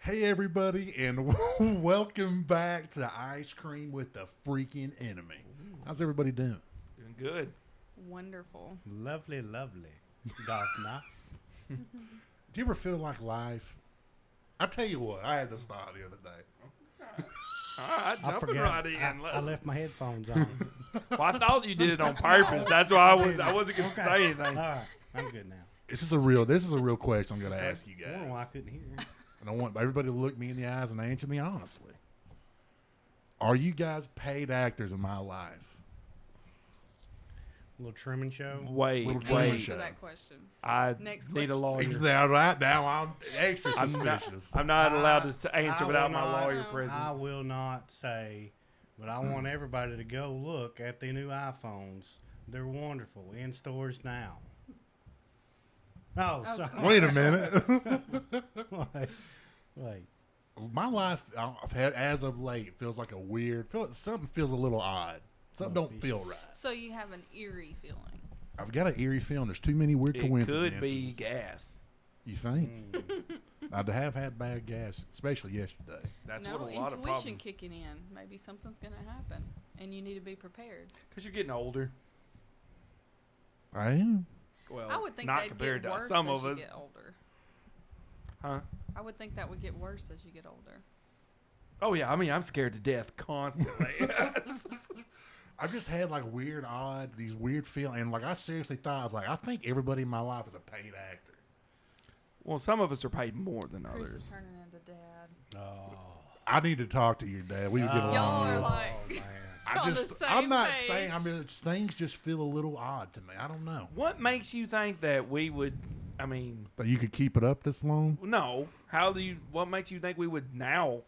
Hey everybody, and welcome back to Ice Cream with the Freaking Enemy. How's everybody doing? Doing good. Wonderful. Lovely, lovely. Governor. Do you ever feel like life? I tell you what, I had this thought the other day. All right, I jumping forgot. right in. I left my headphones on. Well, I thought you did it on purpose. That's why I wasn't going to say All anything. right, I'm good now. This is a real question I'm going to ask you I don't know why I guys. couldn't hear. And I want everybody to look me in the eyes and answer me honestly. Are you guys paid actors in my life? A little trimming show. Wait, Little I'll Truman wait. Show. answer that question. I Next need a question. lawyer. Now, right now, I'm extra I'm not, suspicious. I'm not allowed to answer I without will my not- lawyer No. present. I will not say, but I want everybody to go look at the new iPhones. They're wonderful. In stores now. Oh, Oh, sorry. Wait a minute. Wait. My life, I've had as of late, feels like something feels a little odd. Something don't feel right. So you have an eerie feeling. I've got an eerie feeling. There's too many weird It coincidences. could be gas. You think? Mm. I'd have had bad gas, especially yesterday. That's no what a lot of intuition problems. kicking in. Maybe something's going to happen, and you need to be prepared. Because you're getting older. I am. Well, I would think not they'd compared get to worse some as of you us. get older. Huh? I would think that would get worse as you get older. Oh, yeah. I mean, I'm scared to death constantly. I've just had these weird feelings. And I seriously thought, I was like, I think everybody in my life is a paid actor. Well, some of us are paid more than Chris others. is turning into dad. Oh. I need to talk to your dad. We would get along. Y'all are real- like- man. on the I'm same not page. saying, things just feel a little odd to me. I don't know. What makes you think that we would, I mean, That you could keep it up this long? no. What makes you think we would now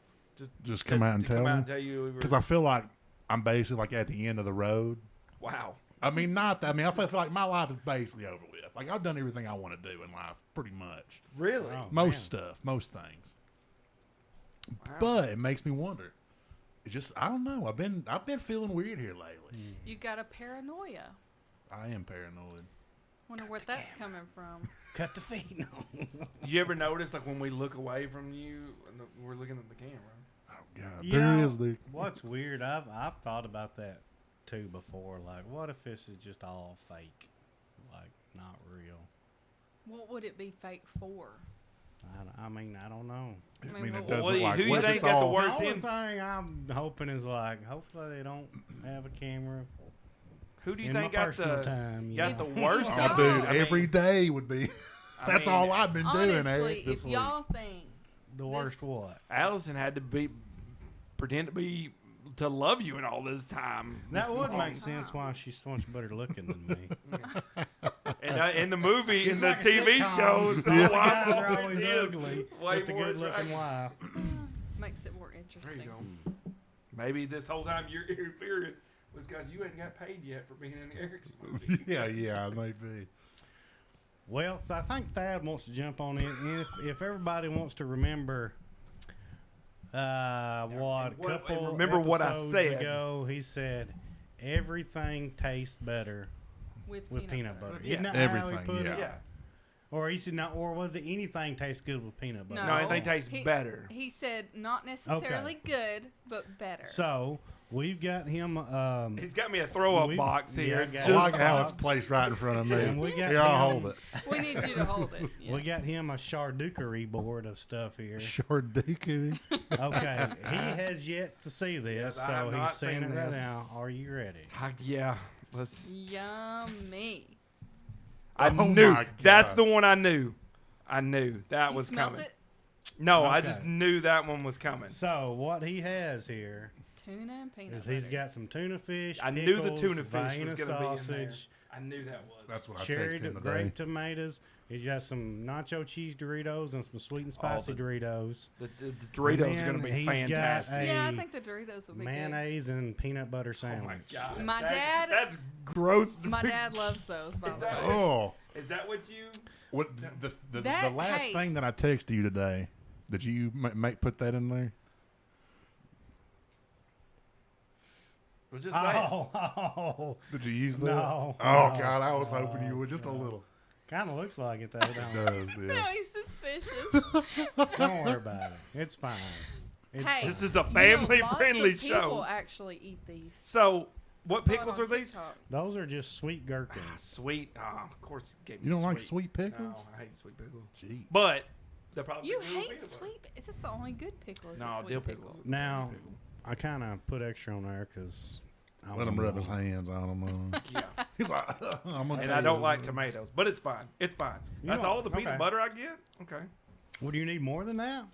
Just come out and to come tell out me? and tell you we were, Because I feel like I'm basically at the end of the road. wow. I mean, not that. I mean, I feel like my life is basically over with. Like, I've done everything I want to do in life, pretty much. Really? Oh, Most man. stuff, most things. Wow. But it makes me wonder. It just, I don't know. I've been feeling weird here lately. You got a paranoia. I am paranoid. Wonder where that's coming from. Cut the feet. No. You ever notice, like, when we look away from you, and we're looking at the camera? Oh God, You there know, is the. What's weird, I've thought about that too before. Like, what if this is just all fake? Like, not real. What would it be fake for? I mean, I don't know. I I mean, mean, it well, doesn't who you what if think it's got the all- worst The only in? thing I'm hoping is like, hopefully they don't have a camera Who do you in think my got personal the time. you got know? the worst? Oh, of it? dude, I mean- every day would be. I That's mean, all I've been doing, Eric. Honestly, This if week. y'all think The worst what? Allison had to pretend to love you in all this time. That this would long. make sense why she's so much better looking than me. And in the movie, She's in the like a TV sitcom. shows, The oh, guys I'm are always is ugly way with the more good-looking attractive. wife. makes it more There interesting. you go. Maybe this whole time you're interfering was because you hadn't got paid yet for being in Eric's movie. yeah, maybe. Well, I think Thad wants to jump on in. And if everybody wants to remember remember what I episodes said. ago, he said everything tastes better With with peanut butter. Yes. Isn't that how he Everything, put yeah. it? Yeah. Or he said not, or was it anything tastes good with peanut butter? No, No, anything tastes better. He said not necessarily good, but better. So we've got him. He's got me a throw-up We- box here. yeah, I like Just- how it's placed right in front of me. And we got Here, I'll him- hold it. we need you to hold it. Yeah. We got him a charcuterie board of stuff here. Charcuterie. Okay, he has yet to see this, Yes, I so have not he's seeing seen it right this. now. Are you ready? Yeah. Let's. Yummy. I Oh knew. my That's God. the one I knew. I knew that You was smelt coming. it? No, I Okay. just knew that one was coming. So what he has here Tuna and peanut is butter. he's got some tuna fish. I knew the pickles, tuna fish was Vienna going to be in there. sausage, I knew that was. That's what I cherry texted him today. grape tomatoes. He's got some nacho cheese Doritos and some sweet and spicy the- Doritos. The Doritos are And going to be he's got fantastic. Yeah, I a think the Doritos would be mayonnaise and peanut butter Oh my sandwich. god. My dad- That's gross. good. My dad loves those, by the Is that way. Oh, Is that what you? what the That- last hey. thing that I texted you today? Did you put that in there? Well, just say it. Oh, Did you use that? No, Oh no, God, I was hoping you no, would just a no. little. kind of looks like it though. It Don't it? does, No, yeah. he's suspicious. dishes. Don't worry about it. It's fine. It's Hey, fine. This is a lots family-friendly of people show. actually eat these. So, what I saw it pickles on are these? TikTok. Those are just sweet gherkins. Sweet. Oh, of course, it gave me You don't like sweet sweet pickles? No, I hate sweet pickles. Gee. But they're probably You good with hate peanut butter. sweet. This is the only good pickle. Is No, a sweet dill pickle. pickles. Now, I kind of put extra on there because Let him rub his hands on them. Yeah. He's like, I'm gonna And tell I don't you. like tomatoes, but it's fine. It's fine. You That's don't- all the peanut okay. butter I get? Okay. Well, do you need more than that?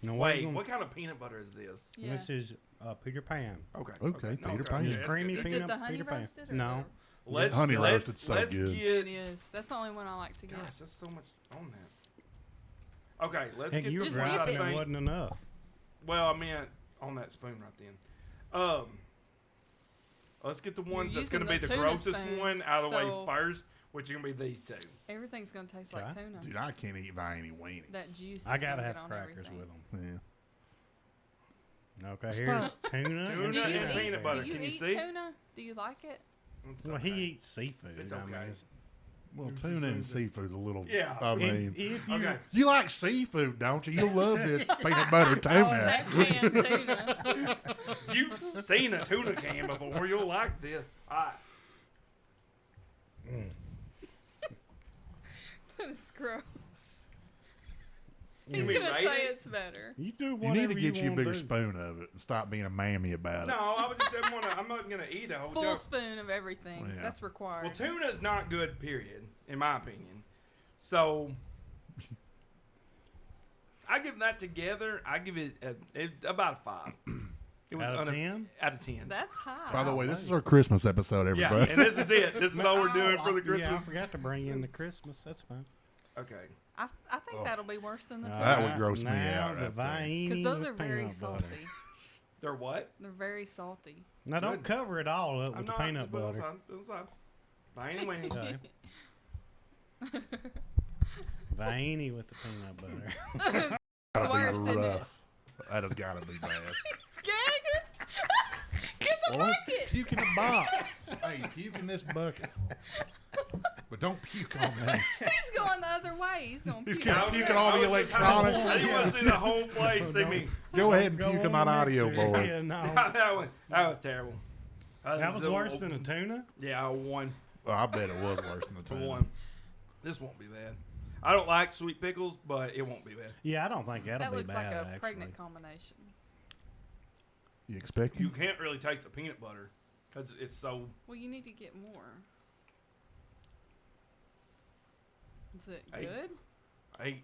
No, Wait, what kind of peanut butter is this? Yeah. This is Peter Pan. Okay. Okay, Peter Pan. Yeah, It's that's creamy good. Is peanut it the honey Peter Pan. roasted or No. Let's, Honey let's, roasted's so let's good. It get... is. That's the only one I like to get. Gosh, that's so much on that. Okay, let's Heck, get you were this Just one dip I griping it. it think. wasn't enough. Well, I meant on that spoon right then. Let's get the one You're that's going to be using the the tuna grossest spoon, one out of the way so- first, which is going to be these two. Everything's gonna taste like Okay. tuna. Dude, I can't eat by any weenies. That juice. I is gotta gonna have get on crackers everything. with them. Yeah. Okay, Stop. here's tuna. Tuna and Do you and eat, peanut butter. Do you Can you eat see? tuna? Do you like it? It's Well, okay. he eats seafood. It's I mean, okay. Well, tuna and seafood's a little. Yeah. I mean, if you, Okay. you like seafood, don't you? You love this peanut butter Oh, tuna. that canned tuna. You've seen a tuna can before. You'll like this. All right. It's gross. You He's mean gonna rate say it? it's better. you do You whatever need to get you a wanna bigger do. spoon of it and stop being a mammy about No, it. I was just didn't want to. I'm not going to eat a whole Full jar. spoon of everything. Yeah. That's required. Well, tuna is not good, period, in my opinion. So, I give that together. I give it about a 5. It was Out of 10? Out of 10. That's high. By the way, this is our Christmas episode, Yeah, everybody. and this is it. This is all we're doing for the Yeah, I Christmas. forgot to bring in the Christmas. That's fine. Okay. I think Oh. that'll be worse than the tuna. That would gross me now out the right there. Viennese Because those with are very peanut salty. butter. They're what? They're very salty. Now don't Good. cover it all up I'm with the not. peanut Put it on butter. side, put it on side. Fine, anyway. Okay. Viennese with the peanut butter. Gotta be worse, isn't it? rough. That has got to be bad. Scared? Get the Well, bucket. puke in the box. Hey, puke in this bucket. But don't puke on me. He's going the other way. He's going to He's puke. gonna over puke there. on all the I was just trying to- electronics. I didn't want to see the whole place see me. Go ahead and Go puke on on that audio next year. board. Yeah, no. that was terrible. That was worse than a tuna? Yeah, a 1. Oh, I bet it was worse than the A tuna. 1. This won't be bad. I don't like sweet pickles, but it won't be bad. Yeah, I don't think that'll That be looks bad, like a actually. pregnant combination. You expect You you? can't really take the peanut butter because it's so. Well, you need to get more. Is it Hey. good? Hey,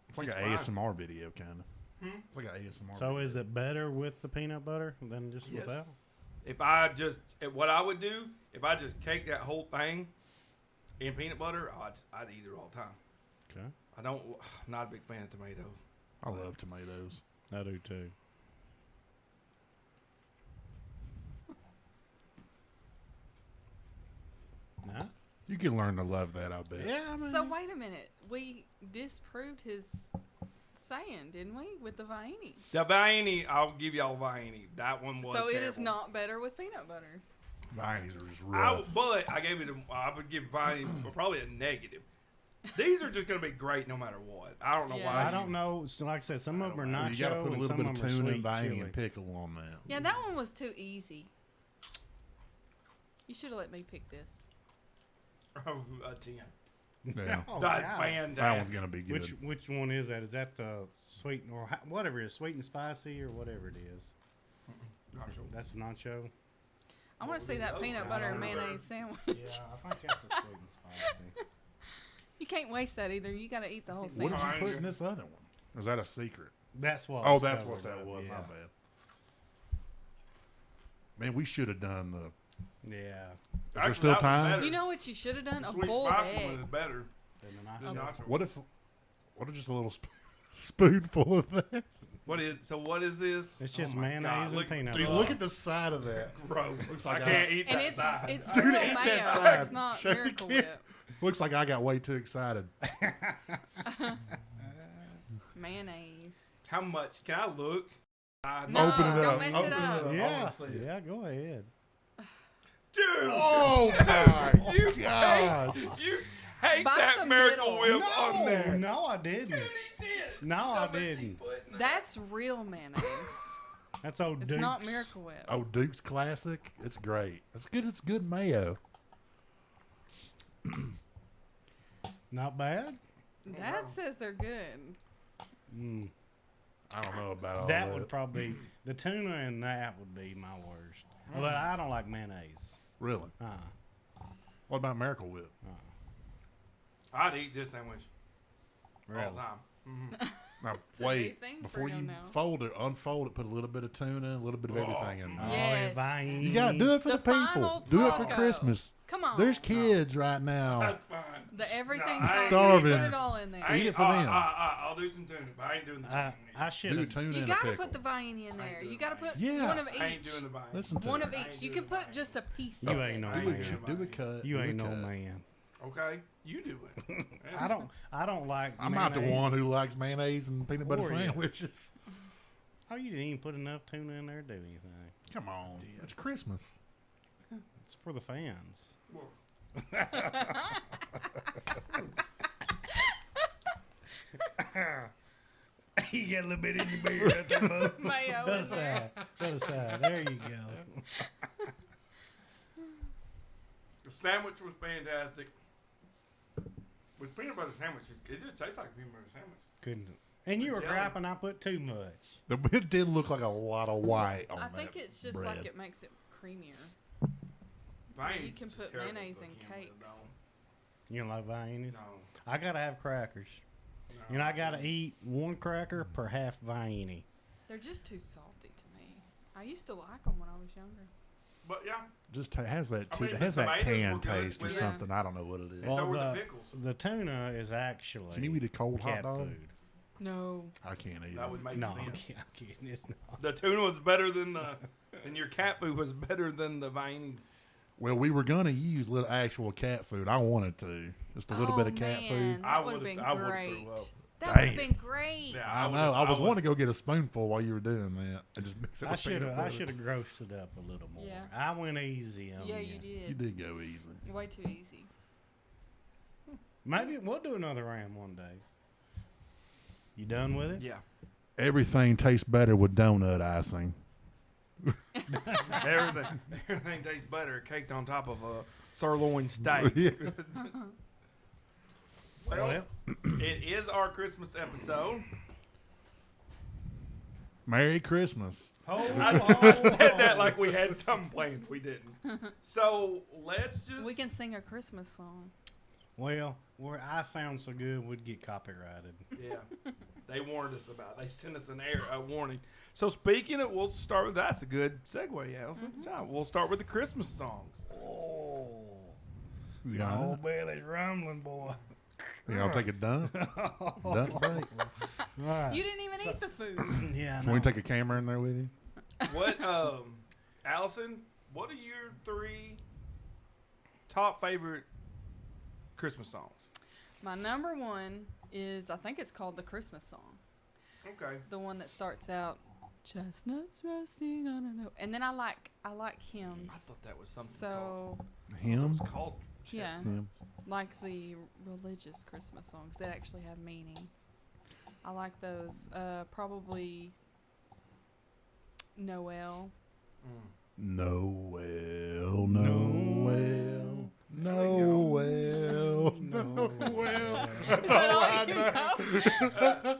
It's like It's an fine. ASMR video, kind of. Hmm? It's like an ASMR. So video. is it better with the peanut butter than just Yes. without? what I would do if I just cake that whole thing in peanut butter, I'd eat it all the time. Okay. I'm not a big fan of tomatoes. I love tomatoes. I do too. No? You can learn to love that, I bet. Yeah, I mean, So wait a minute. We disproved his saying, didn't we, with the Viennese? The Viennese, I'll give y'all Viennese. That one was So it is terrible. not better with peanut butter. Viennese are just rough. But I gave it. I would give Viennese probably a negative. These are just going to be great no matter what. I don't know Yeah. why. I don't know. So like I said, some I of them are don't know. nacho You got to put a and little some bit of of them are tuna sweet and Viennese chili. and pickle on that. Yeah, that one was too easy. You should have let me pick this. A 10. Yeah. Oh, That's God. fantastic. That one's going to be good. Which one is that? Is that the sweet or whatever it is, sweet and spicy or whatever it is? Not sure. That's the nacho. I What want was to see the that other peanut one? butter I and don't remember. mayonnaise sandwich. Yeah, I think that's a sweet and spicy. You can't waste that either. You got to eat the whole What sandwich. did you Fine. put in this other one? Or is that a secret? That's what. Oh, it's that's what covered that up, was. Yeah. My bad. Man, we should have done the. Yeah. Is Actually, there still that was time? better. You know what you should have done? The A sweet boiled spicy egg. one is better Then the than nacho. nacho. What if just a little spoonful of that? What is this? It's just Oh my mayonnaise God, and look, peanut Dude, butter. look at the side of that. Gross. Looks I like can't eat And that it's side. it's Dude, real eat that mayo. side. It's not Show the Miracle kid. Whip. Looks like I got way too excited. Mayonnaise. How much? Can I look? No, Open it don't up. mess Open it it up. up. I Yeah. wanna see it. Yeah, go ahead. Dude! Oh my You gosh! You hate Bite that the Miracle middle. Whip on there. No, I didn't. Dude, he did. No, I How much he didn't. put in there. That's real mayonnaise. That's old It's Duke's. not Miracle Whip. Oh, Duke's Classic. It's great. It's good. It's good mayo. Not bad. Dad says they're good. Mm. I don't know about all That that. would probably the tuna and that would be my worst. But I don't like mayonnaise. Really. What about Miracle Whip? I'd eat this sandwich Really? all the time. Mm-hmm. Now It's a new wait, thing for before him you now. fold it, unfold it, put a little bit of tuna, a little bit of everything in Oh, there. Yes. Vine. You gotta do it for the, The people. final Do it for taco. Christmas. Come on. There's kids right now. That's fine. The everything No, I ain't starving. Put it all in there. I Eat ain't- it for them. I'll do some tuna, but I ain't doing the I should Do have. tuna You in a gotta pickle. put the Vienney in there. doing You gotta put Yeah. one of I ain't each. doing the vine. Listen to One it. of I ain't each. You doing can the put vine. just a piece You of ain't it. no I Do ain't a, doing man. the do a vine. cut. You do a ain't no cut. man. Okay, you do it. I don't like. I'm not the mayonnaise. one who likes mayonnaise and peanut butter Or you. sandwiches. Oh, you didn't even put enough tuna in there to do anything. Come on, it's Christmas. It's for the fans. You got a little bit in your beard right there, bud. Mayo Put in there. aside. Put aside. There you go. The sandwich was fantastic. With peanut butter sandwiches, it just tastes like a peanut butter sandwich. Couldn't. And you were Jelly. griping I put too much. It did look like a lot of white on I that think it's just bread. like it makes it creamier. Vine's you can just put terrible mayonnaise to in begin with, cakes. though. You don't like Viennas? No. I gotta have crackers. No. And I gotta eat one cracker per half Vienny. They're just too salty to me. I used to like them when I was younger. But yeah, Just has that I too. mean, it has the that tomatoes can were good taste or with it. something. I don't know what it is. And so were the pickles. the tuna is actually Can you eat a cold hot cat dog? food. No. I can't eat That it. would make No, sense. I'm kidding. It's not. The tuna was better than and your cat food was better than the Vine. Well, we were gonna use little actual cat food. I wanted to, just a little bit of cat food. That would have been I would've great. threw up. That would have Dang been it. great. Yeah, I would've- know. I was would've- wanting to go get a spoonful while you were doing that and just mix it. I with should peanut have. I butter. should have grossed it up a little more. Yeah. I went easy on Yeah, you. you did. You did go easy. Way too easy. Maybe we'll do another round one day. You done with it? Yeah. Everything tastes better with donut icing. Everything tastes better caked on top of a sirloin steak. Yeah. Well, it is our Christmas episode. Merry Christmas. I said that like we had something planned. We didn't. So let's just. We can sing a Christmas song. Well, where I sound so good, we'd get copyrighted. Yeah. They warned us about it. They sent us a warning. So speaking of, we'll start with, that's a good segue, Allison. So we'll start with the Christmas songs. Oh, Yeah. old belly's rumbling, boy. You gonna take a dump? Dump break? Right. You didn't even eat the food. Yeah, I Can know. we take a camera in there with you? What, Allison, what are your 3 top favorite Christmas songs? My number one is, I think it's called the Christmas song. Okay. The one that starts out, chestnuts roasting on a oak. And then I like hymns. I thought that was something called. So, It Him? was called yeah, Chestnut. Him. like the religious Christmas songs that actually have meaning. I like those. Probably Noel. Noel, Noel, Noel, Noel. That's all I know.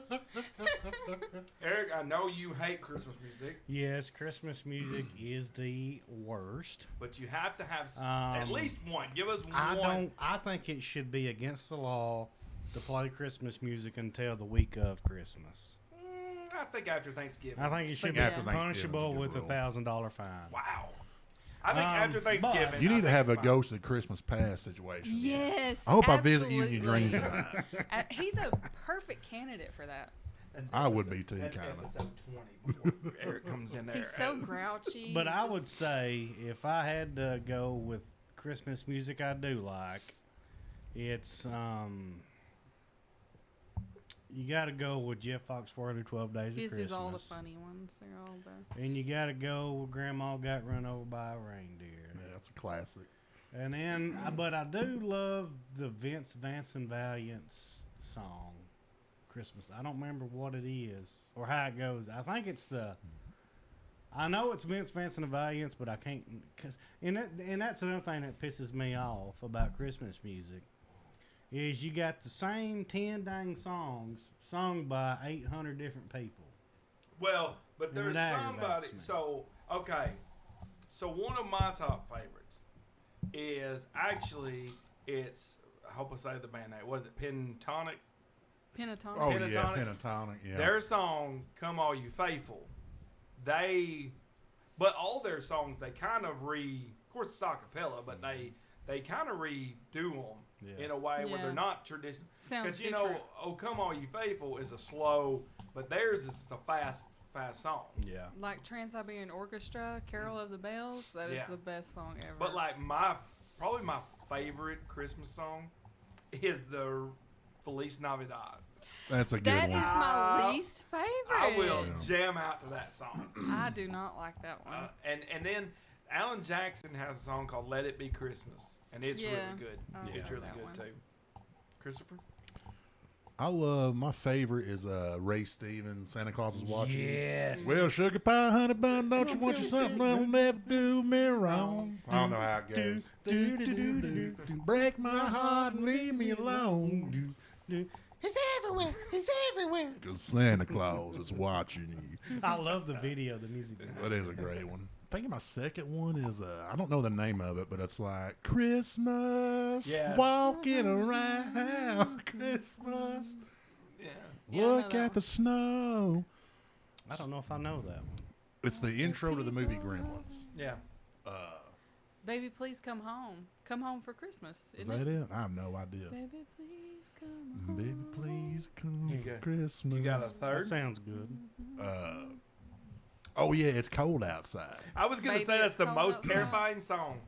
Eric, I know you hate Christmas music, Yes, Christmas music is the worst. but you have to have at least one. Give us I one. don't. I think it should be against the law to play Christmas music until the week of Christmas. I think after Thanksgiving. I think it should think be after Thanksgiving's a punishable good with rule. $1,000 fine. Wow. I think after but Thanksgiving. You I need to think have a it's fine. ghost of Christmas past situation. Yes. I hope I visit you in your absolutely. dreams tonight. He's a perfect candidate for that. That's I would episode- be too, That's kinda. episode 20 before Eric comes in there. He's so grouchy. But He's I just- would say if I had to go with Christmas music I do like, it's you got to go with Jeff Foxworthy, 12 Days of His Christmas. is all the funny ones. They're all the. And you got to go with Grandma Got Run Over by a Reindeer. Yeah, that's a classic. And then, but I do love the Vince and Valiant's song, Christmas. I don't remember what it is or how it goes. I think it's I know it's Vince and the Valiants, but I can't. And that's another thing that pisses me off about Christmas music is you got the same 10 dang songs sung by 800 different people. Well, but there's that somebody. aggravates me. So okay, so one of my top favorites is actually I hope I say the band name. Was it Pentatonic? Pentatonic. Oh yeah, Pentatonic. Pentatonic. Yeah. Their song "Come All You Faithful," but all their songs they kind of of course it's a cappella, but they kind of redo them in a way where Yeah. they're not traditional. Sounds Because different. "Oh Come All You Faithful" is a slow, but theirs is a fast song. Yeah. Like Trans-Siberian Orchestra, Carol of the Bells. That is Yeah. the best song ever. But like probably my favorite Christmas song is the Feliz Navidad. That's a good that is one. my least favorite. I will jam out to that song. I do not like that one. And then Alan Jackson has a song called "Let It Be Christmas," and it's really good. I don't It's like really that good one. too. Christopher? My favorite is Ray Stevens, Santa Claus is watching. Yes. Well, sugar pie, honey bun, don't you want you something that'll never do me wrong? I don't know how it goes. Break my heart and leave me alone. It's everywhere. It's everywhere. Because Santa Claus is watching you. I love the video, the music video. That is a great one. I think my second one is, I don't know the name of it, but it's like Christmas, Yeah. walking around Christmas. Yeah. Yeah, I know Look that at the snow. I don't know if I know that one. It's the intro to the movie Gremlins. Yeah. Baby, please come home. Come home for Christmas. Is Isn't that it? it? I have no idea. Baby, please come home. Baby, please come You for got- Christmas. You got a That third? sounds good. Oh yeah, it's cold outside. I was going to Baby, say that's it's the cold most outside. terrifying song.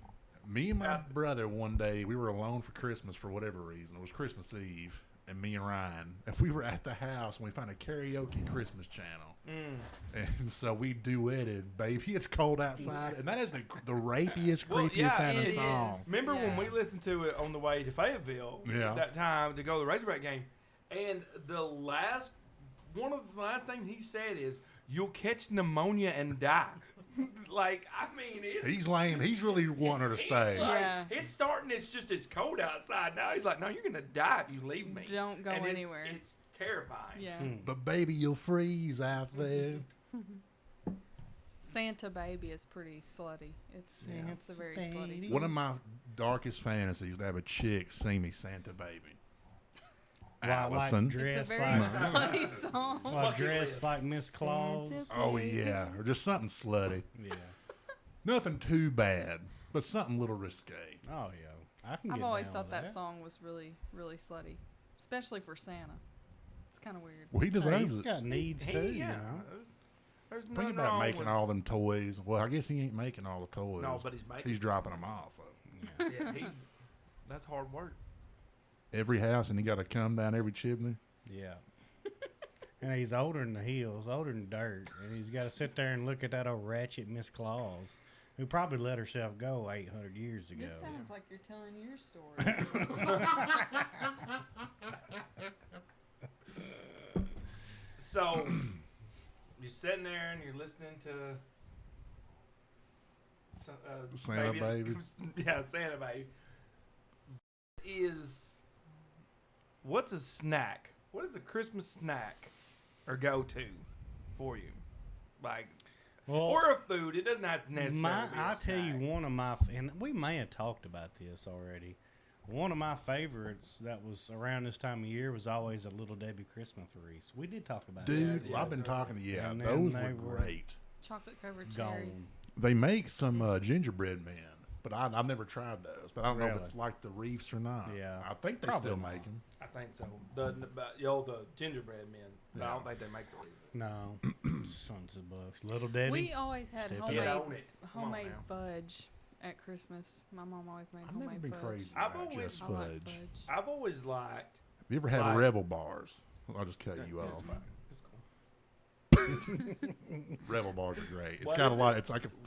Me and my Out- brother one day we were alone for Christmas for whatever reason. It was Christmas Eve, and me and Ryan, and we were at the house and we found a karaoke Christmas channel, and so we duetted "Baby It's Cold Outside," and that is the rapiest, Well, creepiest yeah, sounding it song. is. Remember when Yeah. we listened to it on the way to Fayetteville Yeah. that time to go to the Razorback game, and one of the last things he said is, "You'll catch pneumonia and die." Like, I mean, He's really wanting her to stay. Like, Yeah. it's starting. It's cold outside now. He's like, "No, you're gonna die if you leave me. Don't go And anywhere. It's terrifying. Yeah. But baby, you'll freeze out there. Santa Baby is pretty slutty. It's a very slutty song. One of my darkest fantasies is to have a chick sing me "Santa Baby." Allison. It's a Dress very like, slutty song. like Bucket dress list. like Miss Claus. Santa Oh Baby. yeah, or just something slutty. Yeah. Nothing too bad, but something a little risque. Oh yeah. I can. I've get always down thought with that song was really, really slutty, especially for Santa. It's kind of weird. Well, he Hey, deserves he's it. got needs He- too. yeah. You know. There's Think nothing about wrong making with, all them toys. Well, I guess he ain't making all the toys. No, but he's making. he's dropping them off. Yeah, that's hard work. Every house, and he got to come down every chimney. Yeah. And he's older than the hills, older than dirt, and he's got to sit there and look at that old ratchet Miss Claus, who probably let herself go 800 years ago. This sounds like you're telling your story. So you're sitting there and you're listening to Santa Baby. Yeah, Santa Baby. What's a snack? What is a Christmas snack or go to for you? Like, Well, or a food. It doesn't have to necessarily be a I'll tell you snack. one of my, and we may have talked about this already. One of my favorites that was around this time of year was always a Little Debbie Christmas wreath. We did talk about Dude, that. yeah, I've been they're talking to And then those they were were great. Chocolate covered Gone. cherries. They make some gingerbread men, but I've never tried those. But I don't know if Really? it's like the reefs or not. Yeah. I think they Probably still not. make them. I think so. The gingerbread men. But I Yeah. don't think they make the reason. No, sons of bucks. Little Debbie. We always had Step homemade, Get on it. Come on homemade now. fudge at Christmas. My mom always made I've homemade never been fudge. crazy I've about always- just I fudge. like fudge. I've always liked. Have you ever had Like- Revel bars? I'll just cut you Yeah, off. it's fine. It's cool. Revel bars are great. It's What got a is lot.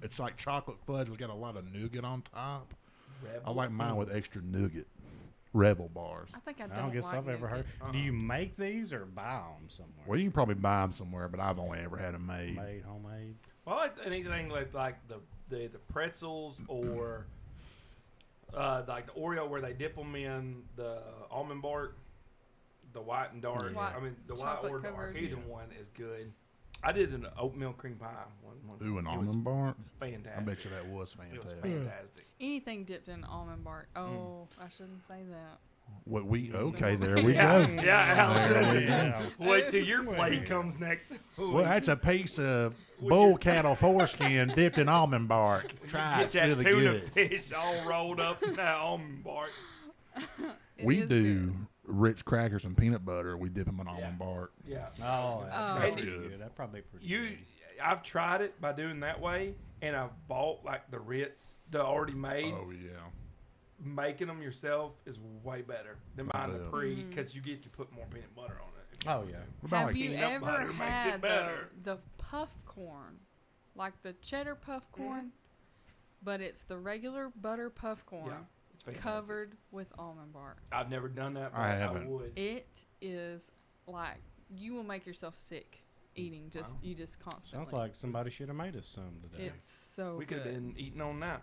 It's like chocolate fudge. It's got a lot of nougat on top. I like mine with extra nougat. Revel bars. I think I I don't, don't guess like I've ever heard. nougat. Do you make these or buy them somewhere? Well, you can probably buy them somewhere, but I've only ever had them made. Made, homemade. Well, I like anything like the pretzels or like the Oreo where they dip them in the almond bark, the white and dark. White I mean, the white chocolate or dark. covered. Either one is good. I did an oatmeal cream pie one Ooh, an it was almond bark? fantastic. I bet you that was It was fantastic. fantastic. Anything dipped in almond bark. Oh, I shouldn't say that. What okay, there we Yeah, go. yeah. There we Yeah. Wait till your Wait. plate comes next. Well, that's a piece of bull cattle foreskin dipped in almond bark. Try it, Get it's that really tuna good. fish all rolled up in that almond bark. It We is do good. Ritz crackers and peanut butter. We dip them in Yeah. almond bark. Yeah. Oh, That's pretty good. That'd probably be pretty You, good. I've tried it by doing that way, and I've bought like the Ritz, the already made. Oh yeah. Making them yourself is way better than buying the bet. pre Mhm. because you get to put more peanut butter on it. Oh, yeah. What about Have like you peanut ever butter makes it had better. the puff corn, like the cheddar puff corn, but it's the regular butter puff corn Yeah, it's fantastic. covered with almond bark? I've never done that, but I I haven't. would. It is like you will make yourself sick eating. You just constantly. Sounds like somebody should have made us some today. It's so We could good. have been eating on that.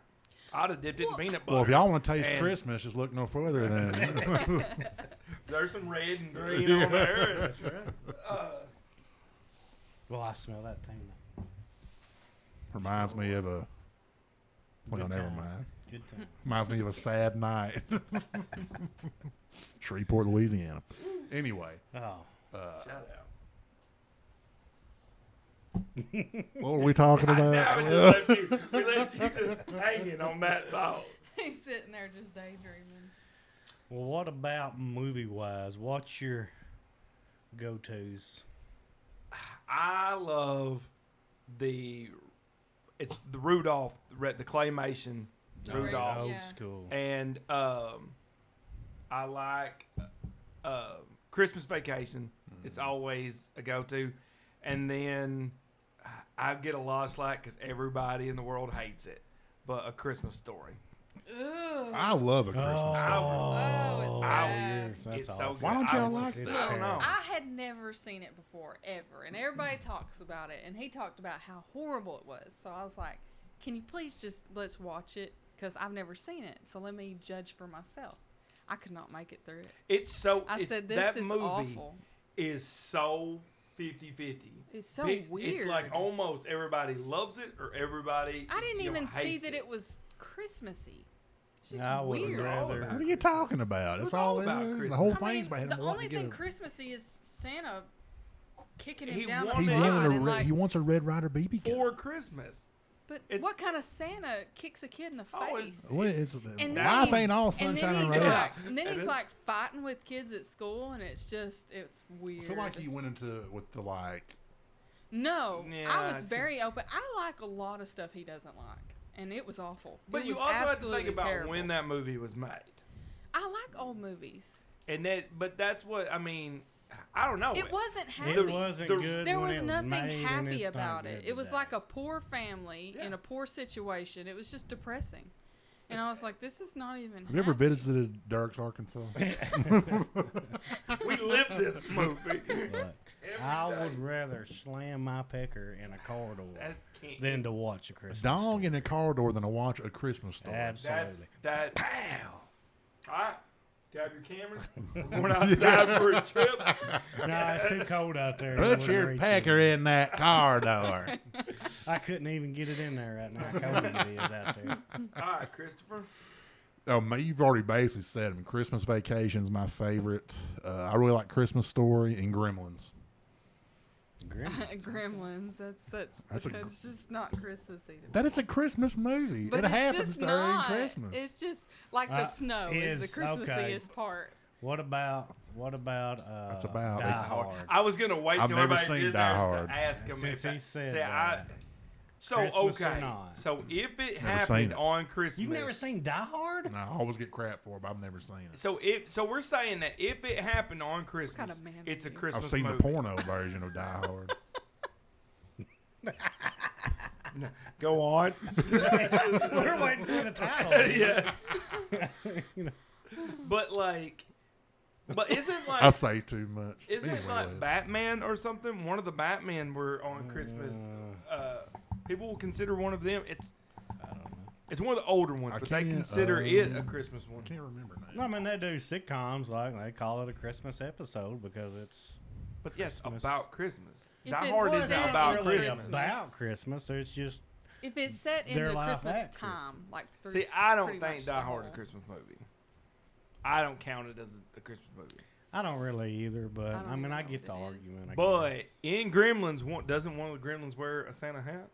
I'd have dipped it in Well- peanut butter. Well, if y'all want to taste And- Christmas, just look no further than There's some red and green on there. That's right. Uh, Well, I smell that tuna. reminds me of a. Well, Good never time. mind. Good time. Reminds me of a sad night. Shreveport, Louisiana. Anyway, Oh. shout out. what were we talking Now about? we left you just hanging on that thought. He's sitting there just daydreaming. Well, what about movie-wise? What's your go-tos? I love it's the Rudolph, the claymation Oh, Rudolph, Old yeah. school. and I like Christmas Vacation. It's always a go-to, and then I get a lot of slack because everybody in the world hates it, but A Christmas Story. Ugh. I love a Christmas Oh, story. it's bad. That's It's so awful. good. Why don't y'all I- like It's that? I don't know. I had never seen it before, ever. And everybody talks about it. And he talked about how horrible it was. So I was like, can you please just let's watch it? Because I've never seen it. So let me judge for myself. I could not make it through it. It's so. I it's, said, this that is movie awful. is so 50-50. It's so It's weird. like almost everybody loves it or everybody. I didn't even see hates that it was Christmassy. It's just I would weird. rather. What are you talking about? That's It's all all it about is. The Christmas. whole I thing's mean, about the him wanting only to thing get a. Christmassy is Santa kicking He him down the wanted- He slide. wanted and like, he wants a Red Ryder BB gun. For Christmas. but it's- what kind of Santa kicks a kid in the Oh, face? Well, it's And life then ain't all and sunshine then and he's roses. like, Yeah. and then It he's is. like fighting with kids at school, and it's weird. I feel like he went into it with the like. No, Yeah, I was it's very just- open. I like a lot of stuff he doesn't like, and it was awful. But It you was also have to absolutely think about terrible. when that movie was made. I like old movies. And but that's what, I mean, I don't know. It wasn't happy. It wasn't the- good. There when was it nothing made, and happy it's not about it. good It was today. like a poor family in Yeah. a poor situation. It was just depressing. And I was like, this is not even Have you ever happy. visited Dirks, Arkansas? We lived this movie. But I would rather slam my pecker in a corridor That can't. than to watch a Christmas. Dog story. in the corridor than to watch a Christmas story. Absolutely. That's. Pow! All right. Grab your cameras. We're going outside for a trip. No, it's too cold out there. It Put wouldn't your reach pecker it. in that corridor. I couldn't even get it in there right now. How cold it is out there. All right, Christopher. Oh, you've already basically said them. Christmas Vacation's my favorite. I really like Christmas Story and Gremlins. Gremlins. That's just not Christmassy. To me. That is a Christmas movie. But it it's happens just during not. Christmas. It's just like the snow is the Christmassiest okay. part. What about That's about Die it. Hard? I was going to wait I've till never everybody seen did Die theirs Hard. to ask him Since if he said say, that. So, Christmas or okay. not? So, if it Never seen happened it. on Christmas. You've never seen Die Hard? No, I always get crap for it, but I've never seen it. So we're saying that if it happened on Christmas, kind of man it's a are you? Christmas I've seen movie. the porno version of Die Hard. Go on. We're waiting for the title. Yeah. You know. But isn't like I say too much. isn't Anyway, like Wes. Batman or something? One of the Batman were on Christmas. People will consider one of them. I don't know. It's one of the older ones, I but they can't, consider it a Christmas one. I can't remember now. I mean, they do sitcoms like they call it a Christmas episode because it's. But yes, Christmas. about Christmas. If Die it's Hard set isn't in about really Christmas. about Christmas. It's just If it's set in Their the life Christmas at time, like See, I don't pretty think much Die the Hard is a whole- Christmas movie. I don't count it as a Christmas movie. I don't really either, but I don't I mean even I know get the what it is. argument. I But guess. in Gremlins, doesn't one of the Gremlins wear a Santa hat?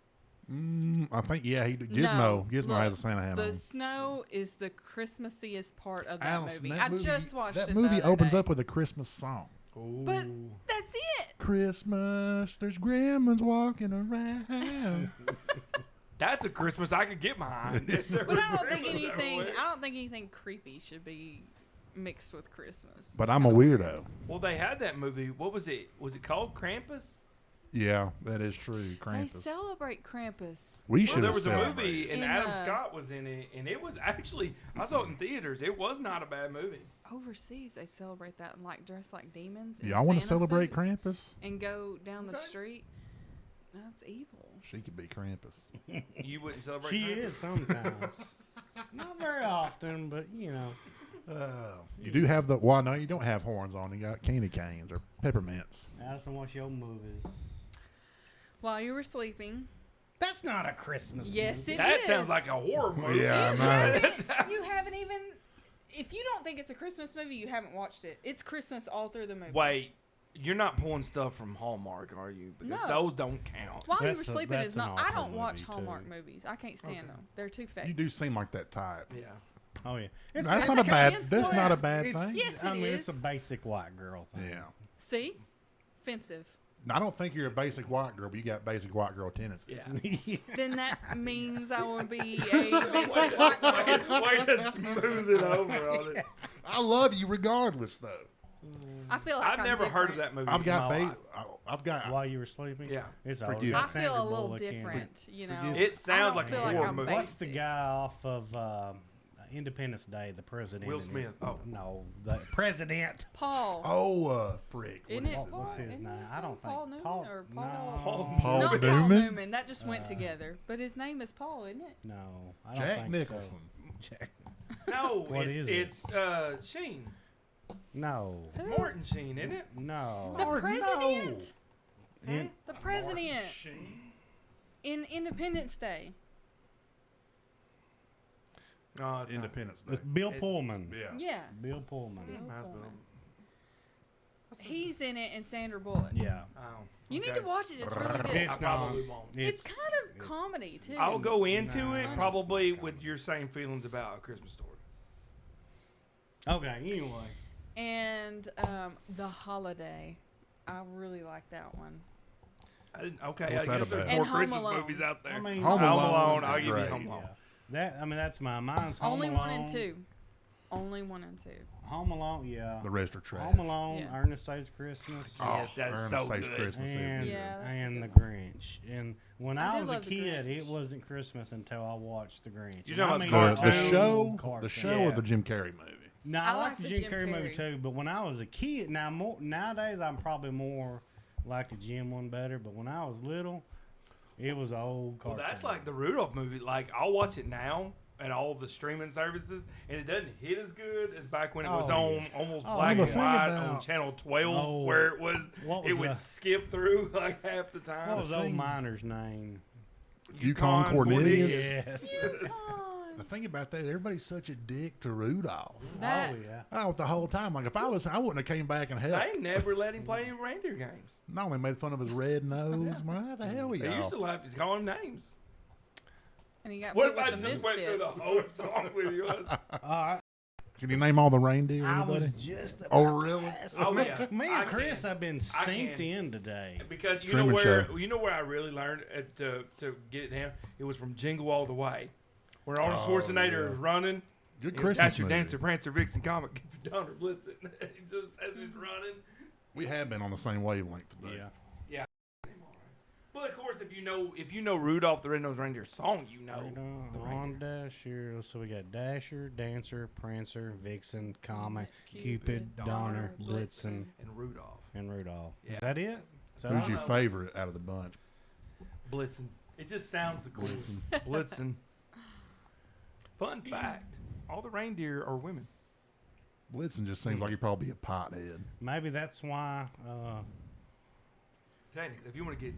I think he did. Gizmo. No, Gizmo look, has a Santa hat The on. snow is the Christmassiest part of that Allison, movie. that I just watched that it. movie the other opens day. up with a Christmas song. But that's it. Christmas, there's gremlins walking around. That's a Christmas I could get behind. But I don't think anything creepy should be mixed with Christmas. But It's I'm a kinda weird. weirdo. Well, they had that movie. What was it? Was it called Krampus? Yeah, that is true. They Krampus. celebrate Krampus. We Well, should there have was a celebrated. movie, and In, Adam Scott was in it, and it was actually, I saw it in theaters. It was not a bad movie. Overseas, they celebrate that and like dress like demons. in Y'all want to Santa celebrate suits Krampus? and go down the Okay. street. That's evil. She could be Krampus. You wouldn't celebrate She Krampus? is sometimes. Not very often, but you know. You do have well, no, you don't have horns on. You got candy canes or peppermints. Addison, what's your movies? While you were sleeping. That's not a Christmas Yes, movie. it That is. sounds like a horror movie. Yeah, I know. You haven't even. If you don't think it's a Christmas movie, you haven't watched it. It's Christmas all through the movie. Wait, you're not pulling stuff from Hallmark, are you? Because No. those don't count. While you That's were a- sleeping that's is an not. I awful don't watch movie, too. Hallmark movies. I can't stand them. They're too fake. You do seem like that type. Yeah. Oh yeah, That's it's not a like a bad. man's That's not a voice. bad it's- thing. Yes, I it mean, it's a is. basic white girl thing. Yeah. See, offensive. I don't think you're a basic white girl, but you got basic white girl tendencies. Yeah. Then that means I will be a basic white girl. Way to smooth it over on it. I love you regardless, though. I feel like I've I'm never heard of different. that movie. I've got in my life. I've got. While you were sleeping. Yeah. It's Forgive old. me. Got I feel Sandra a little Bullock in it. different, you know. Forgive me. It sounds I don't like a feel like horror I'm movie. What's the basic. guy off of Independence Day? The president. Will in it? Smith. Oh. No, the president. Paul. Oh, frick. Isn't What it is Paul? What's his Isn't name? his I don't Paul think Newman or Paul? No, Paul Paul Not Newman? Paul Newman. That just went together. But his name is Paul, isn't it? No, I don't Jack think Nicholson. So. Jack. No, What is it? it's Sheen. No, Who? Morton Sheen, isn't it? no. The Lord, no. president. In- The president in Independence Day. No, it's not. Independence Day. it's Bill It- Pullman. Yeah. Yeah. Bill Pullman. Bill Might as well. Pullman. He's in it and Sandra Bullock. Yeah. Oh, You need okay. to watch it. It's really good. It's I probably not- won't. It's kind of comedy too. I'll go into No. it It's probably funny. with your same feelings about A Christmas Story. Okay. Anyway. And The Holiday. I really like that one. I didn't, okay, What's I that guess there's about? And more Home Christmas Alone. movies out there. I mean, Home Home Alone Alone, is I'll give you great. Home Yeah. Alone. That I mean that's mine's Home Only Alone. one and two. Only one and two. Home Alone, yeah. The rest are trash. Home Alone, Yeah. Ernest Saves Christmas, Oh, Yes, that's Ernest so Saves good. Christmas is and, good. Yeah, that's a and good The one. Grinch. And when I I, do was a love The kid, Grinch. it wasn't Christmas until I watched The Grinch. You're talking And about the The cartoon? show, cartoon. the show, Yeah. or the Jim Carrey movie. No, I I like like the the Jim Jim Carrey movie Carrey. too. But when I was a kid, nowadays I'm probably more like the Jim one better. But when I was little, it was an old Well, cartoon. that's like the Rudolph movie. Like, I'll watch it now at all the streaming services, and it doesn't hit as good as back when it was Oh, on yeah. almost Oh, black the and thing white about- on Channel 12, Oh, where it was, what it was would the- skip through like half the time. What was the old thing- miner's name? Yukon Cornelius. Yes. The thing about that, everybody's such a dick to Rudolph. That, Oh yeah. Oh, the whole time. Like if I wouldn't have came back and helped. They never let him play any reindeer games. Not only made fun of his red nose. Why the hell, They used y'all? to like to call him names. and he got What put if I with the just went through the Misfits. whole song with you? Can you name all the reindeer? I Anybody? was just. About Oh, really? Oh, yeah. Me I and Chris can. have been I synced can. in today. Because you Truman know where Show. I really learned to get it down. It was from Jingle All the Way, where Arnold Schwarzenegger yeah. is running. Good and Christmas Dasher, movie. Dancer, Prancer, Vixen, Comet, Cupid, Donner, Blitzen. He just as he's running. We have been on the same wavelength today. Yeah. But of course, if you know Rudolph the Red-Nosed Reindeer song, you know the On reindeer. Dasher. So we got Dasher, Dancer, Prancer, Vixen, Comet, Cupid, Cupid, Donner, Blitzen, and Rudolph. and Rudolph. Yeah. Is that it? Is that Who's all? your favorite out of the bunch? Blitzen. It just sounds the coolest. Blitzen. Fun fact: all the reindeer are women. Blitzen just seems like he'd probably be a pothead. Maybe that's why. Technically, if you want to get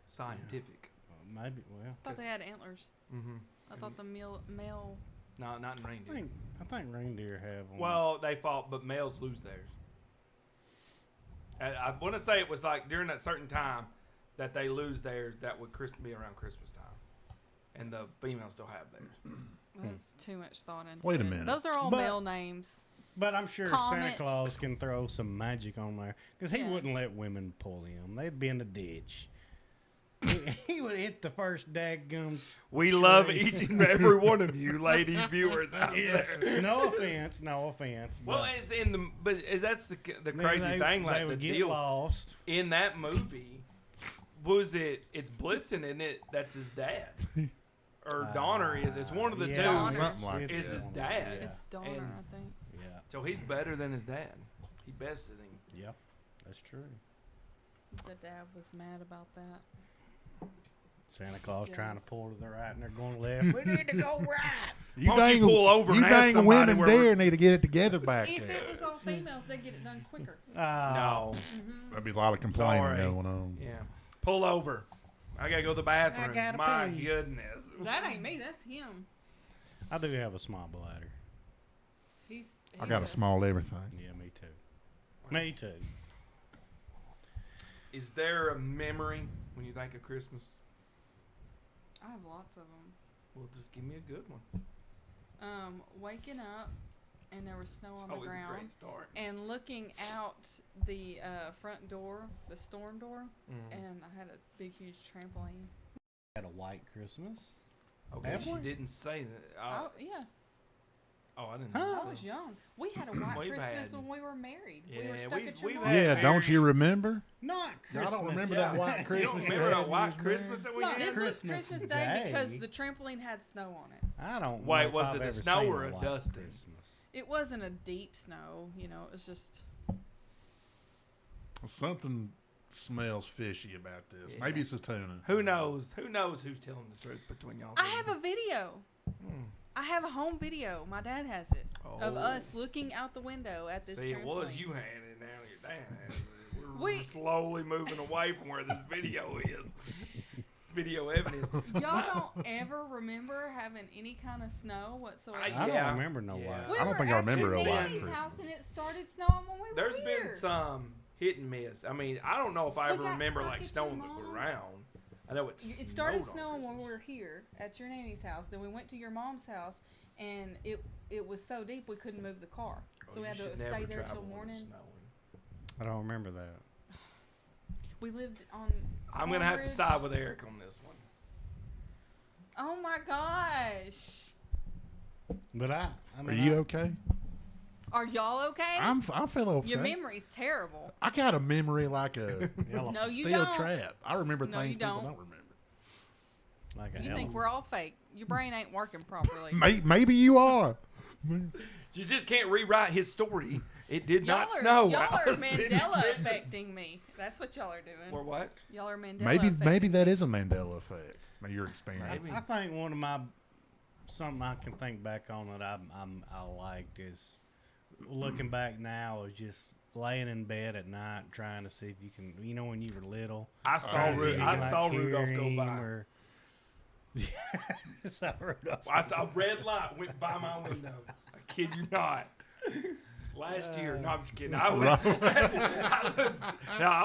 scientific. Maybe. Well, I thought they had antlers. Mm-hmm. I thought the male. No, not in I reindeer. think reindeer have one. Well, they fought, but males lose theirs. And I want to say it was like during that certain time that they lose theirs. That would be around Christmas time, and the females still have theirs. That's too much thought into Wait a it. minute. Those are all But- male names. But I'm sure Santa Comet. Claus can throw some magic on there because he Yeah. wouldn't let women pull him. They'd be in the ditch. he would hit the first daggum. We love tree. each and every one of you, lady viewers out Yes. there. No offense. No offense. Well, but it's in the but that's the then crazy thing. They Like the would get deal lost. in that movie was it's Blitzen, isn't it? That's his dad, or Donner is. It's one of the yeah, two. Donner. Something like Is that. his dad. It's Donner, And- I think. Yeah. So he's better than his dad. He bested him. Yep. That's true. The dad was mad about that. Santa Claus Yes. trying to pull to the right and they're going left. We need to go right. You Why don't you dang, pull over you and ask dang somebody women where we're- there need to get it together back If there. it was all females, they'd get it done quicker. No. There'd be a lot of complaining Sorry. going on. Yeah. Pull over. I gotta go to the bathroom. I gotta My pee. goodness. That ain't me. That's him. I do have a small bladder. I got a small everything. Yeah, me too. Me too. Is there a memory when you think of Christmas? I have lots of them. Well, just give me a good one. Waking up and there was snow on the Always a ground, great start. and looking out the front door, the storm door, Mm. and I had a big, huge trampoline. Had a white Christmas. Okay, Have she we? didn't say that. Oh yeah, I didn't. Huh? I was young. We had a white We've Christmas had- when we were married. we Yeah, were stuck we've- at your we've mom's. had- Yeah, don't you remember? Not I Christmas. don't remember that white You don't Christmas. remember you that had white when you was Christmas married? that we No, had? this was Christmas Christmas Day because Day. the trampoline had snow on it. I don't. Wait, know if was I've it a ever snow seen or a white dusting? Christmas. It wasn't a deep snow, you know. It was just Something smells fishy about this. Yeah. Maybe it's a tuna. Who knows? Who knows who's telling the truth between y'all? I have a video. Hmm. I have a home video. My dad has it of Oh. us looking out the window at this See, trampoline. it was you had it, now your dad has it. We're We- slowly moving away from where this video is. Video evidence. Y'all don't ever remember having any kind of snow whatsoever. I Yeah. don't remember no Yeah. white. We I don't were think I at remember your a white nanny's Christmas. house and it started snowing when we were There's here. been some hit and miss. I mean, I don't know if I We ever got remember stuck like at snowing your the mom's. ground. I know It started snowed on snowing when we Christmas. were here at your nanny's house. Then we went to your mom's house, and it was so deep we couldn't move the car, Oh, so we you had to should stay never there travel till when it's morning. snowing. I don't remember that. We lived on. I'm gonna have to Ridge. side with Eric on this one. Oh my gosh! But I Are mean, you okay? Are y'all okay? I feel okay. Your memory's terrible. I got a memory like a No, you steel don't. trap. I remember No, things you people don't. don't remember. like an You elephant. think we're all fake? Your brain ain't working properly. Maybe you are. You just can't rewrite his story. It did Y'all not are, snow. Y'all I are was in Mandela Christmas. affecting me. That's what y'all are doing. Or what? Y'all are Mandela Maybe affecting that is a Mandela effect. Your experience. Maybe. I think one of my something I can think back on that I liked is looking back now is just laying in bed at night trying to see if you can, you know, when you were little. I saw trying to see if you I can, saw like, Rudolph hear go him by. or- Saw Rudolph. I saw a red light went by my window. I kid you not. Last year, no, I'm just kidding. I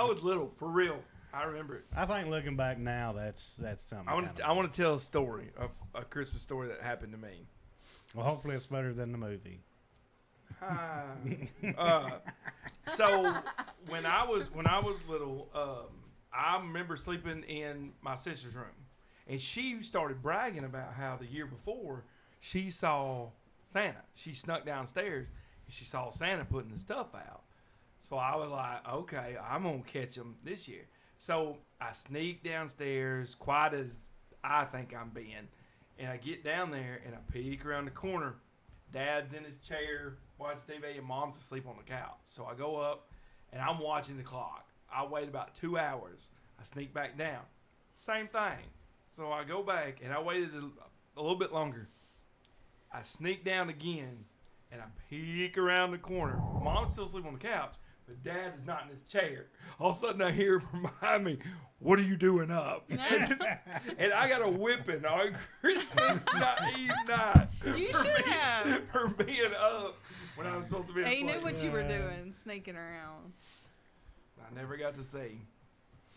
was little for real. I remember it. I think looking back now, that's something. I want to tell a story of a Christmas story that happened to me. Well, hopefully it's better than the movie. So when I was little, I remember sleeping in my sister's room, and she started bragging about how the year before she saw Santa. She snuck downstairs and she saw Santa putting the stuff out. So I was like, okay, I'm gonna catch him this year. So I sneak downstairs, quiet as I think I'm being, and I get down there and I peek around the corner. Dad's in his chair watching TV and Mom's asleep on the couch. So I go up and I'm watching the clock. I wait about 2 hours. I sneak back down. Same thing. So I go back and I waited a little bit longer. I sneak down again and I peek around the corner. Mom's still asleep on the couch, but Dad is not in his chair. All of a sudden I hear from behind me, "What are you doing up?" And I got a whipping on Christmas Eve night. You should have. For being up when I was supposed to be asleep. He knew what you were doing, sneaking around. I never got to see.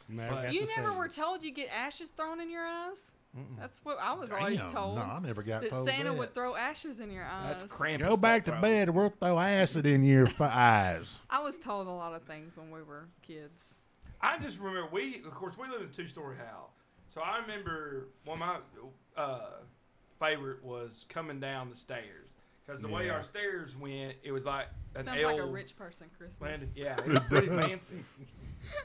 You never were told you get ashes thrown in your eyes? Mm-mm. That's what I was always told. No, I never got that told Santa that. would throw ashes in your eyes. That's Krampus. Go back to bed or we'll throw acid in your eyes. I was told a lot of things when we were kids. I just remember we live in a 2-story house. So I remember one of my favorite was coming down the stairs. Because the way our stairs went, it was like an Sounds L like a rich person Christmas. landed. Yeah, it was pretty fancy.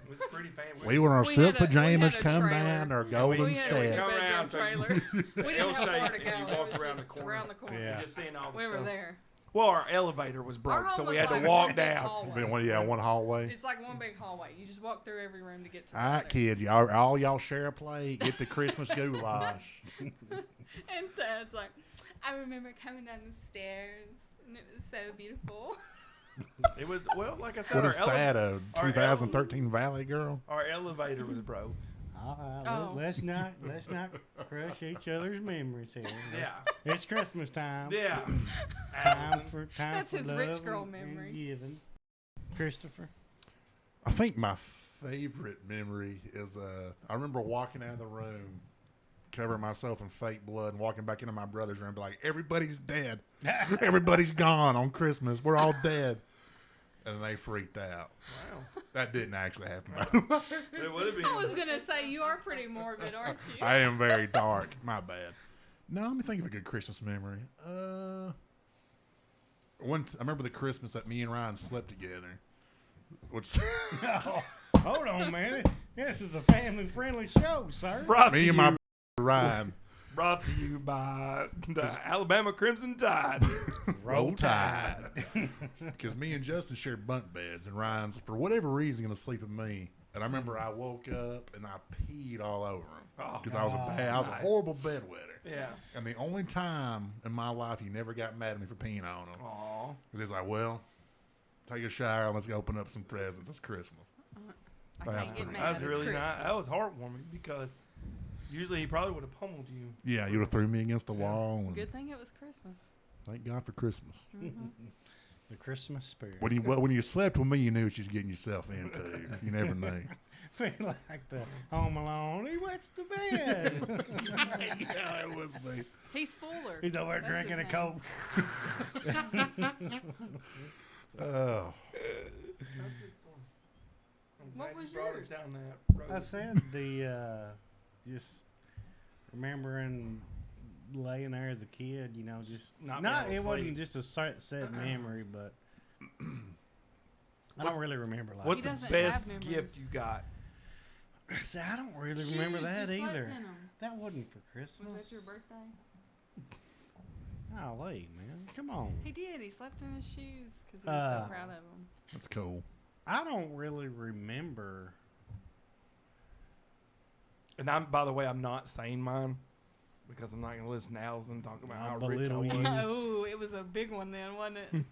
It was pretty fancy. We were in our We silk had a pajamas, come trailer. down our We golden had a two-bedroom steps. come around, so trailer. We didn't L have far to shaped, go. and you It walk was around the just corner. around the corner. Yeah. You're just seeing all the We stuff. were there. Well, our elevator was Our broke, home so we was had like to walk one big down. hallway. One hallway. It's like one big hallway. You just walk through every room to get to the All right, other. kids, all y'all share a plate. Get the Christmas goulash. And Dad's like, I remember coming down the stairs, and it was so beautiful. It was, well, like I said, What is that, a our 2013 Valley Girl? Our elevator was broke. All right, Oh. let's not crush each other's memories here. Yeah. It's Christmas time. Yeah. Time for That's his love rich girl and memory. giving. Christopher. I think my favorite memory is I remember walking out of the room, covering myself in fake blood, and walking back into my brother's room, and be like, "Everybody's dead. Everybody's gone on Christmas. We're all dead." And they freaked out. Wow. That didn't actually happen, by the way. It would have been. I was going to say, you are pretty morbid, aren't you? I am very dark. My bad. No, let me think of a good Christmas memory. I remember the Christmas that me and Ryan slept together. Which Oh, hold on, man. This is a family-friendly show, sir. Brought me to and you, my Ryan brought to you by the Alabama Crimson Tide. roll tide. Because me and Justin shared bunk beds, and Ryan's for whatever reason going to sleep with me. And I remember I woke up and I peed all over him because I was I was a nice. horrible bedwetter. Yeah. And the only time in my life he never got mad at me for peeing on him. Aw. Because he's like, well, take a shower and let's go open up some presents. It's Christmas. I That's can't get pretty- mad. That was It's really Christmas. nice. That was heartwarming because usually he probably would have pummeled you. Yeah, you would have threw me against the wall. And Good thing it was Christmas. thank God for Christmas. The Christmas spirit. When you slept with me, you knew what you was getting yourself into. You never knew. Feel like the Home Alone. He wets the bed. Yeah, it was me. He's Fuller. He's over there That's drinking a his name. Coke. Oh, What was brought us yours? down that road. I said just remembering laying there as a kid, you know, just Not not being it able to wasn't sleep. just a sad memory, but I don't really remember like What's He the doesn't best have gift memories. you got? See, I don't really remember Shoes, that you slept either. in 'em. That wasn't for Christmas. Was that your birthday? Golly, man, come on. He did. He slept in his shoes because he was Uh, so proud of them. that's cool. I don't really remember. And by the way, I'm not saying mine because I'm not going to listen to Allison talk about how I'll rich I belittle was. you. Oh, it was a big one then, wasn't it?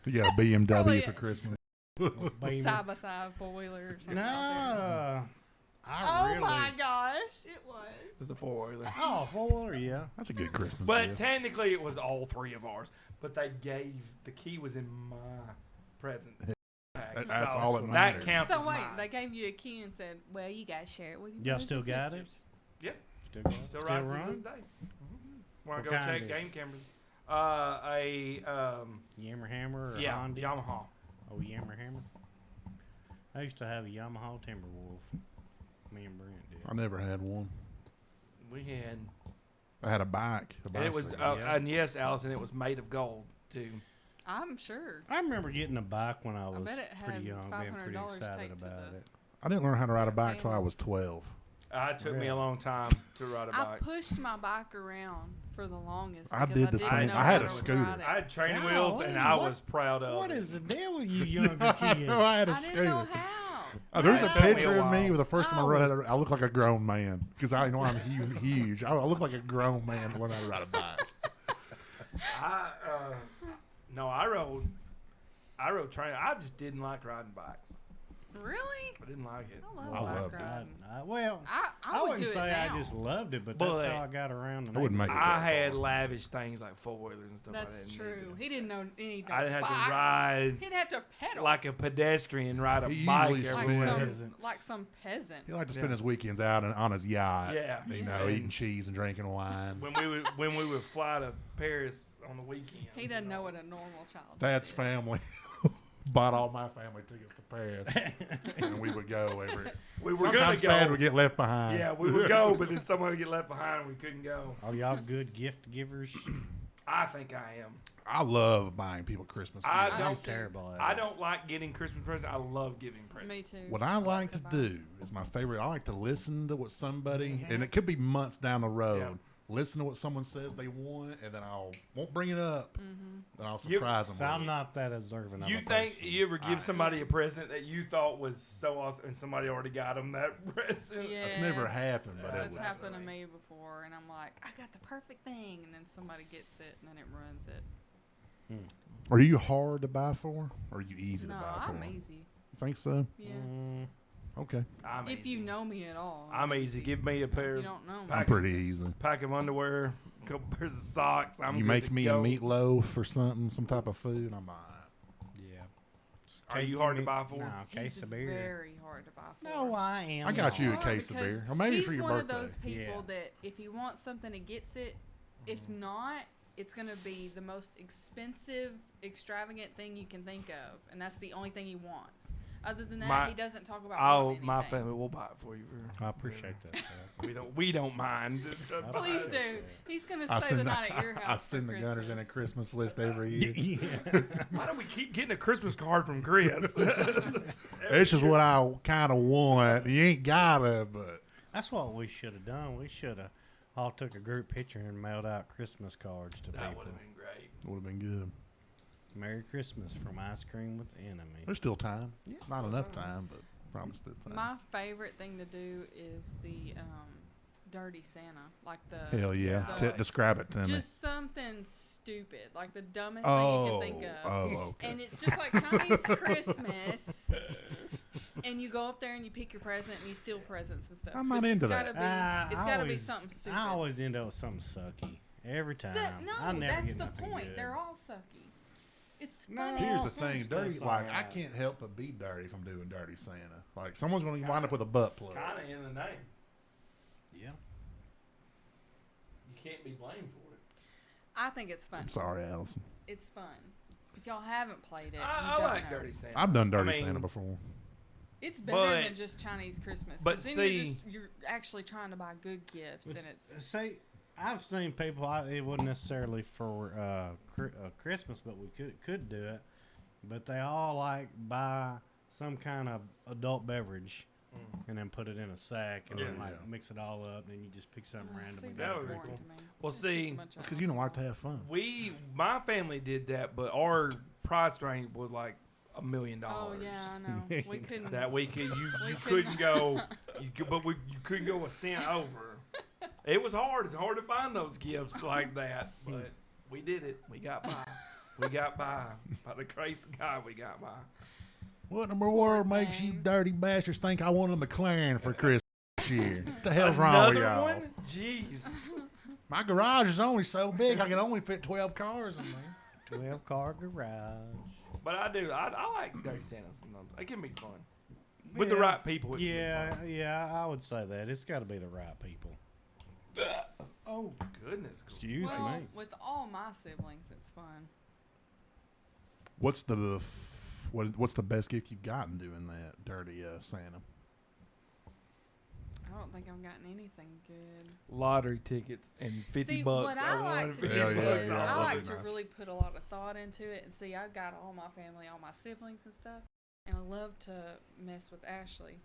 You got a BMW Probably- for Christmas. Baby. Side by side, 4-wheeler or something. No, out there. I Oh really. my gosh, it was. It's the 4-wheeler. Oh, 4-wheeler, yeah. That's a good Christmas But gift. technically, it was all three of ours. But they gave the key was in my present. pack. That's So all that that matters. counts So as wait, mine. they gave you a key and said, "Well, you guys share it with your Y'all brothers still and got it? sisters." Yep. Still, got it? Still Still right to this run? day. When I What go kind check is game it? cameras. Yammer Hammer or Yeah, Honda? Yamaha. Oh, Yammer Hammer. I used to have a Yamaha Timberwolf. Me and Brent did. I never had one. We had, I had a bike. and it was, bicycle. yeah. and yes, Allison, it was made of gold too. I'm sure. I remember getting a bike when I was bet it had pretty young, being pretty $500 excited taped to about the- it. I didn't learn how to ride a bike till I was 12. It took me a long time to ride a I bike. pushed my bike around for the longest. I because did the didn't same. know I had how a to scooter. ride it. I had training Golly, wheels, and I what- was proud of What it. is the deal with you younger I kids? know I had a I didn't scooter. know how. There's Yeah, a it took me a picture of me while. with the first time I Oh. rode. I look like a grown man because I know I'm huge. I look like a grown man when I ride a bike. No, I rode train. I just didn't like riding bikes. Really? I didn't like it. I love I bike loved it. riding. Well, I I would wouldn't do it say now. I just loved it, but But that's how I got around. The I wouldn't make it. I that had far. lavish things like four wheelers and stuff like that. That's and true. He didn't know any. I didn't have bike. to ride He didn't have to pedal. like a pedestrian, ride a He bike usually like everywhere. spends- some, like some peasant. He liked to spend Yeah. his weekends out on his yacht. Yeah. You know, Yeah. eating cheese and drinking wine. when we would fly to Paris on the weekend. He doesn't know what a normal child That's is. family. Bought all my family tickets to Paris, and we would go every. We were going to Sometimes go. Dad would get left behind. Yeah, we would go, but then someone would get left behind and we couldn't go. Are y'all good gift givers? I think I am. I love buying people Christmas I gifts. don't- I'm terrible at I it. don't like getting Christmas presents. I love giving presents. Me too. What I like to buy. do is my favorite. I like to listen to what somebody, and it could be months down the road. Yeah. Listen to what someone says they want, and then won't bring it up. Mm-hmm. Then I'll surprise them. So with I'm it. not that observant. You of a think person. you ever give somebody a present that you thought was so awesome and somebody already got them that present? Yeah. That's never happened, but it That's was. happened to me before, and I'm like, I got the perfect thing, and then somebody gets it, and then it ruins it. Are you hard to buy for, or are you easy No, to buy for? I'm easy. You think so? Yeah. Okay, I'm If easy. you know me at all. I'm easy. Give me a If pair, you don't know me. I'm pretty easy. pack of underwear, a couple pairs of socks. I'm You good make to me go. a meatloaf or something, some type of food, I'm all right. Yeah. Are you hard to buy for? No, He's case of beer. very hard to buy for. No, I am. I got you a not. case of because beer, or maybe he's for your one birthday. of those people Yeah. that if he wants something, he gets it. If not, it's gonna be the most expensive, extravagant thing you can think of, and that's the only thing he wants. Other than that, he doesn't talk about. wanting My anything. family will buy it for you. I appreciate that. We don't mind. Please do. He's gonna I stay the send, night at your house. I send for the Gunners in a Christmas. Christmas list every year. yeah. Why do we keep getting a Christmas card from Chris? It's just what I kind of want. You ain't gotta, but That's what we should have done. We should have all took a group picture and mailed out Christmas cards to That people. would have been great. would have been good. Merry Christmas from Ice Cream with the Enemy. There's still time. Not enough time, but probably still time. My favorite thing to do is the Dirty Santa, like the. Hell yeah. the- Describe it to me. Just something stupid, like the dumbest thing you can think of. okay. And it's just like Chinese Christmas. And you go up there and you pick your present and you steal presents and stuff. I'm not But it's into gotta that. Be, it's got to be something stupid. I always end up with something sucky. Every time. No, I never that's get the nothing point. good. They're all sucky. It's No. funny. Here's the some thing, stuff's dirty. Like I alright. can't help but be dirty if I'm doing Dirty Santa. Like someone's going to wind up with a butt plug. Kind of in the name. Yeah. You can't be blamed for it. I think it's fun. I'm sorry, Allison. It's fun. If y'all haven't played it, I you don't like know. Dirty Santa. I've done Dirty I mean, Santa before. It's better But- than just Chinese Christmas. but 'cause then see- you're actually trying to buy good gifts, and it's See, I've seen people. It wasn't necessarily for Christmas, but we could do it. But they all like buy some kind of adult beverage and then put it in a sack and then Yeah. like mix it all up. And you just pick something random. see, and that's That would be boring cool. to me. Well, It's just see, a bunch of That's because you don't like to have fun. My family did that, but our price range was like $1 million. Oh yeah, I know. We couldn't. That week you We couldn't go, you couldn't go a cent over. It was hard. It's hard to find those gifts like that, but we did it. We got by. We got by. By the grace of God, we got by. What in the world makes you thing. dirty bastards think I want a McLaren for Christmas this year? What the hell's wrong with Another y'all? one? Jeez. My garage is only so big I can only fit 12 cars in there. 12-car garage. But I do. I like Dirty Santa sometimes. It can be fun. With the Yeah. right people. it can be Yeah, fun. yeah, I would say that. It's got to be the right people. Oh, goodness. Excuse well, me. with all my siblings, it's fun. What's the best gift you've gotten doing that dirty Santa? I don't think I've gotten anything good. Lottery tickets and 50 See, bucks. what I like to do Hell yeah, is yeah, I that'd like be to nice. really put a lot of thought into it. And see, I've got all my family, all my siblings and stuff, and I love to mess with Ashley.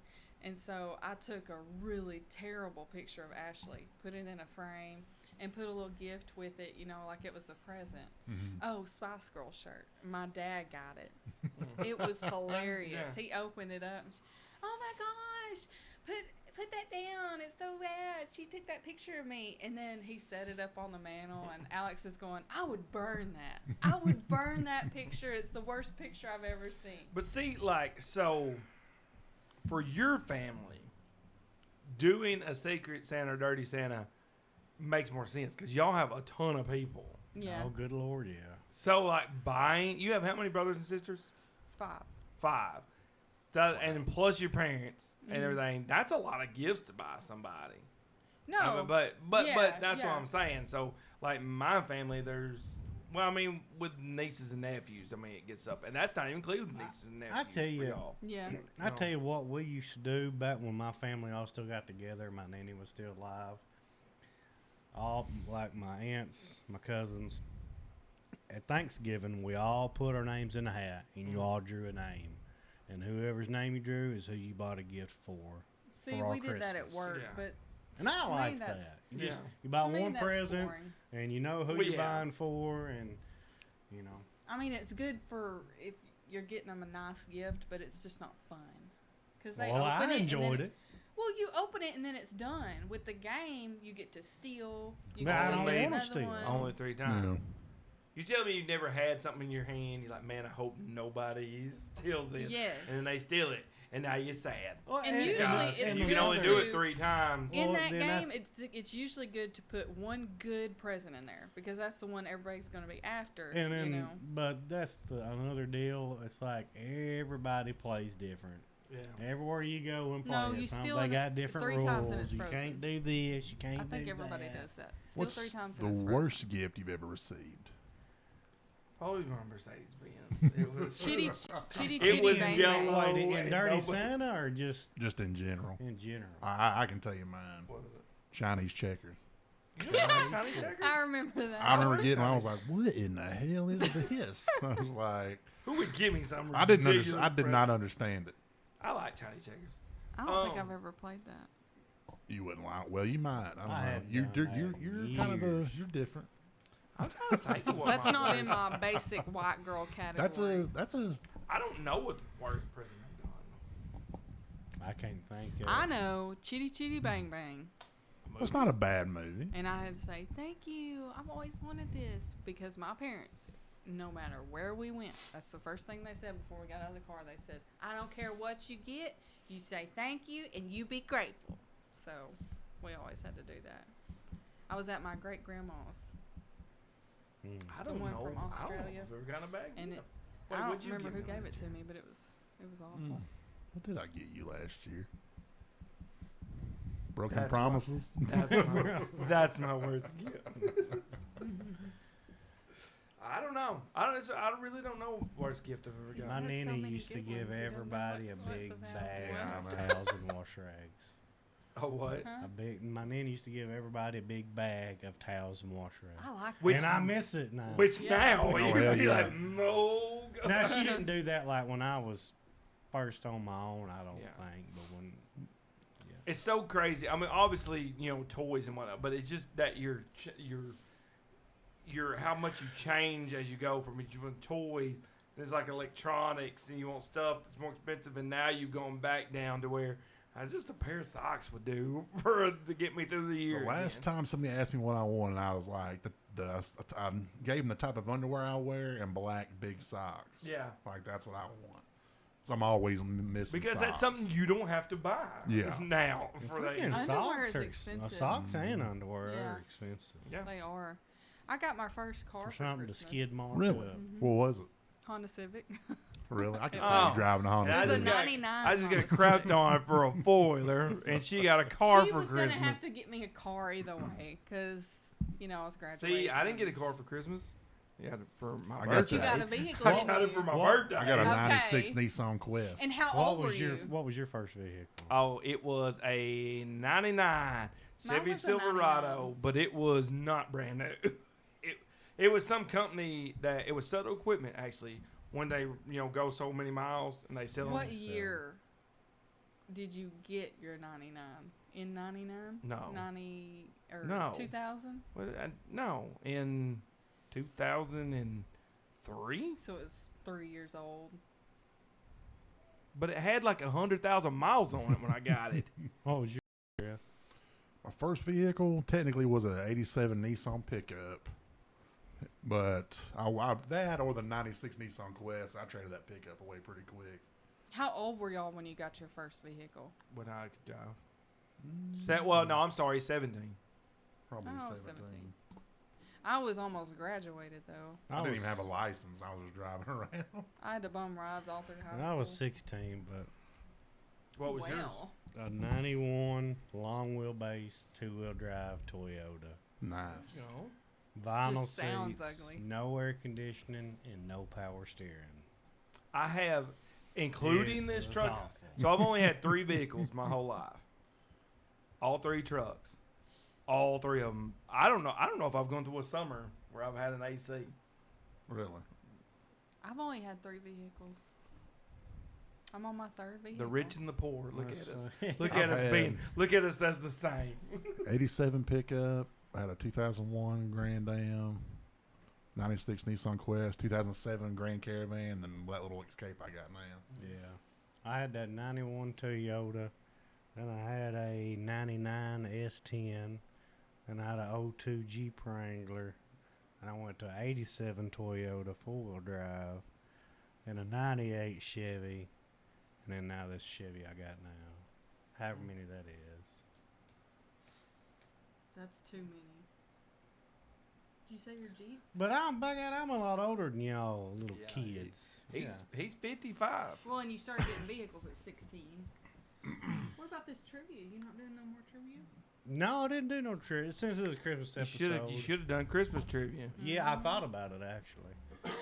And so I took a really terrible picture of Ashley, put it in a frame, and put a little gift with it, like it was a present. Mm-hmm. Oh, Spice Girl shirt. My dad got it. It was hilarious. Yeah. He opened it up. And oh my gosh, put that down. It's so bad. She took that picture of me. And then he set it up on the mantle, and Alex is going, I would burn that. I would burn that picture. It's the worst picture I've ever seen. But see, so for your family, doing a Secret Santa or Dirty Santa makes more sense because y'all have a ton of people. Yeah. Oh, good Lord, yeah. So, you have how many brothers and sisters? It's 5. 5. So, and plus your parents and everything. That's a lot of gifts to buy somebody. No. I mean, but that's what yeah. I'm saying. So, my family, with nieces and nephews, it gets up, and that's not even including nieces and nephews. I tell you, for y'all. Yeah. I tell you what we used to do back when my family all still got together. My nanny was still alive. All like my aunts, my cousins. At Thanksgiving, we all put our names in a hat, and you all drew a name, and whoever's name you drew is who you bought a gift for. See, for we did that at Christmas. work, Yeah. but And I To me, like that's- that. You, Yeah. just, you buy to me, one that's present, boring. and you know who Well, you're yeah. buying for, and It's good for if you're getting them a nice gift, but it's just not fun. Because they Well, open I it enjoyed and then it. Well, you open it and then it's done. With the game, you get to steal. You But get I to don't get wanna another steal. one. Only 3 times. Yeah. You tell me you've never had something in your hand. You're like, man, I hope nobody steals it. Yes. And then they steal it, and now you're sad. Well, And usually God, it's and you good can only to- do it 3 times. In Well, that then game, that's- it's usually good to put one good present in there because that's the one everybody's going to be after. And then, you know. but that's another deal. It's like everybody plays different. Yeah. Everywhere you go and play, No, you something, steal they it got different 3 rules. times and it's You frozen. can't do this. You can't I think do everybody that. does that. Still What's 3 times the and it's frozen. worst gift you've ever received? Probably my Mercedes Benz. It was Chitty, It chitty, was bang, yellow. bang. Wait, in and Dirty nobody- Santa or just Just in general. in general? I can tell you mine. What was it? Chinese checkers. You remember Tiny Checkers? I remember that. I remember are getting. I Chinese? was like, "What in the hell is this?" I was like, Who would give me some? I didn't ridiculous understand. I did not present? understand it. I like Tiny Checkers. I don't think Oh. I've ever played that. You wouldn't like. Well, you might. I don't I know. hadn't You're done that you're in kind of a years. you're different. I'm trying to think of what That's my not in worst- my basic white girl category. That's a. I don't know what the worst present I've done. I can't think of I know, Chitty Chitty Bang Bang. It's not a bad movie. And I had to say, thank you. I've always wanted this because my parents, no matter where we went, that's the first thing they said before we got out of the car. They said, I don't care what you get, you say thank you and you be grateful. So we always had to do that. I was at my great grandma's. I The don't one know. from I don't know Australia. if we've ever got a bag. And Yeah. it, Wait, I don't what'd you remember who give me gave it last to year? me, but it was awful. Mm. What did I get you last year? Broken That's promises. That's my worst gift. I don't know. I really don't know worst gift I've ever He's got. My had so nanny many used to good give ones. I don't know everybody a what big the bag value of was. towels and wash rags. Oh, what? Huh? My nanny used to give everybody a big bag of towels and wash rags. I like Which- that. And I miss it now. Which Yeah. now Oh, you'd hell be yeah. like, no. God. Now she didn't do that like when I was first on my own. I don't Yeah. think, but when It's so crazy. I mean, obviously, toys and whatnot, but it's just that your how much you change as you go from each one toy. There's like electronics, and you want stuff that's more expensive, and now you've gone back down to where just a pair of socks would do to get me through the year. The last again. time somebody asked me what I wanted, I was like, I gave them the type of underwear I wear and black big socks. Yeah. Like that's what I want. So I'm always missing Because socks. that's something you don't have to buy. Yeah. Now for that. freaking Underwear socks is are expensive. socks and underwear Yeah. are expensive. Yeah. They are. I got my first car For for something to Christmas. skid mark Really? up. What was it? Honda Civic. Really? I can see Oh. you driving a Honda And It was a Civic. 99 I just got Honda crapped Civic. on for a foiler, and she got a car she for was gonna have Christmas. to get me a car either way, cause I was graduating. See, I didn't get a car for Christmas. Yeah, for my I got But birthday. you got a vehicle. I didn't got it you? for my What? birthday. I got a Okay. 96 Nissan Quest. And how What old were was you? What was your first vehicle? Oh, it was a 99 Chevy was a Silverado, 99. but it was not brand new. It was some company it was Soto Equipment, actually. When they, go so many miles and they sell What them. year? did you get your 99 in 99? No. 90 or No. 2000? Well, no, in 2003. So it was 3 years old. But it had like 100,000 miles on it when I got it. What was your? Yeah. My first vehicle technically was an '87 Nissan pickup, but that or the '96 Nissan Quest, I traded that pickup away pretty quick. How old were y'all when you got your first vehicle? When I could drive. I'm sorry, 17. Probably Oh, 17. I was almost graduated though. I didn't even have a license. I was just driving around. I had to bum rides all through high school. I was 16, but What was yours? a 91 long wheelbase 2-wheel drive Toyota. Nice. No. Vinyl just sounds seats, ugly. no air conditioning, and no power steering. I have, including It this was truck. awful. So I've only had 3 vehicles my whole life. All 3 trucks. All 3 of them. I don't know if I've gone through a summer where I've had an AC. Really? I've only had 3 vehicles. I'm on my 3rd vehicle. The rich and the poor. Look Yes, at us. sir. Look I've at us had- being. Look at us as the same. 87 pickup. I had a 2001 Grand Am, 96 Nissan Quest, 2007 Grand Caravan, and that little Escape I got now. Yeah. I had that 91 Toyota. Then I had a 99 S10. Then I had an 02 Jeep Wrangler. And I went to an 87 Toyota 4-wheel drive. And a 98 Chevy. And then now this Chevy I got now. However many that is. That's too many. Did you say your Jeep? But I'm a lot older than y'all little Yeah, kids. He's 55. Well, and you started getting vehicles at 16. What about this trivia? You not doing no more trivia? No, I didn't do no trivia. Since it was a Christmas episode. You should have done Christmas trivia. Yeah, I thought about it actually.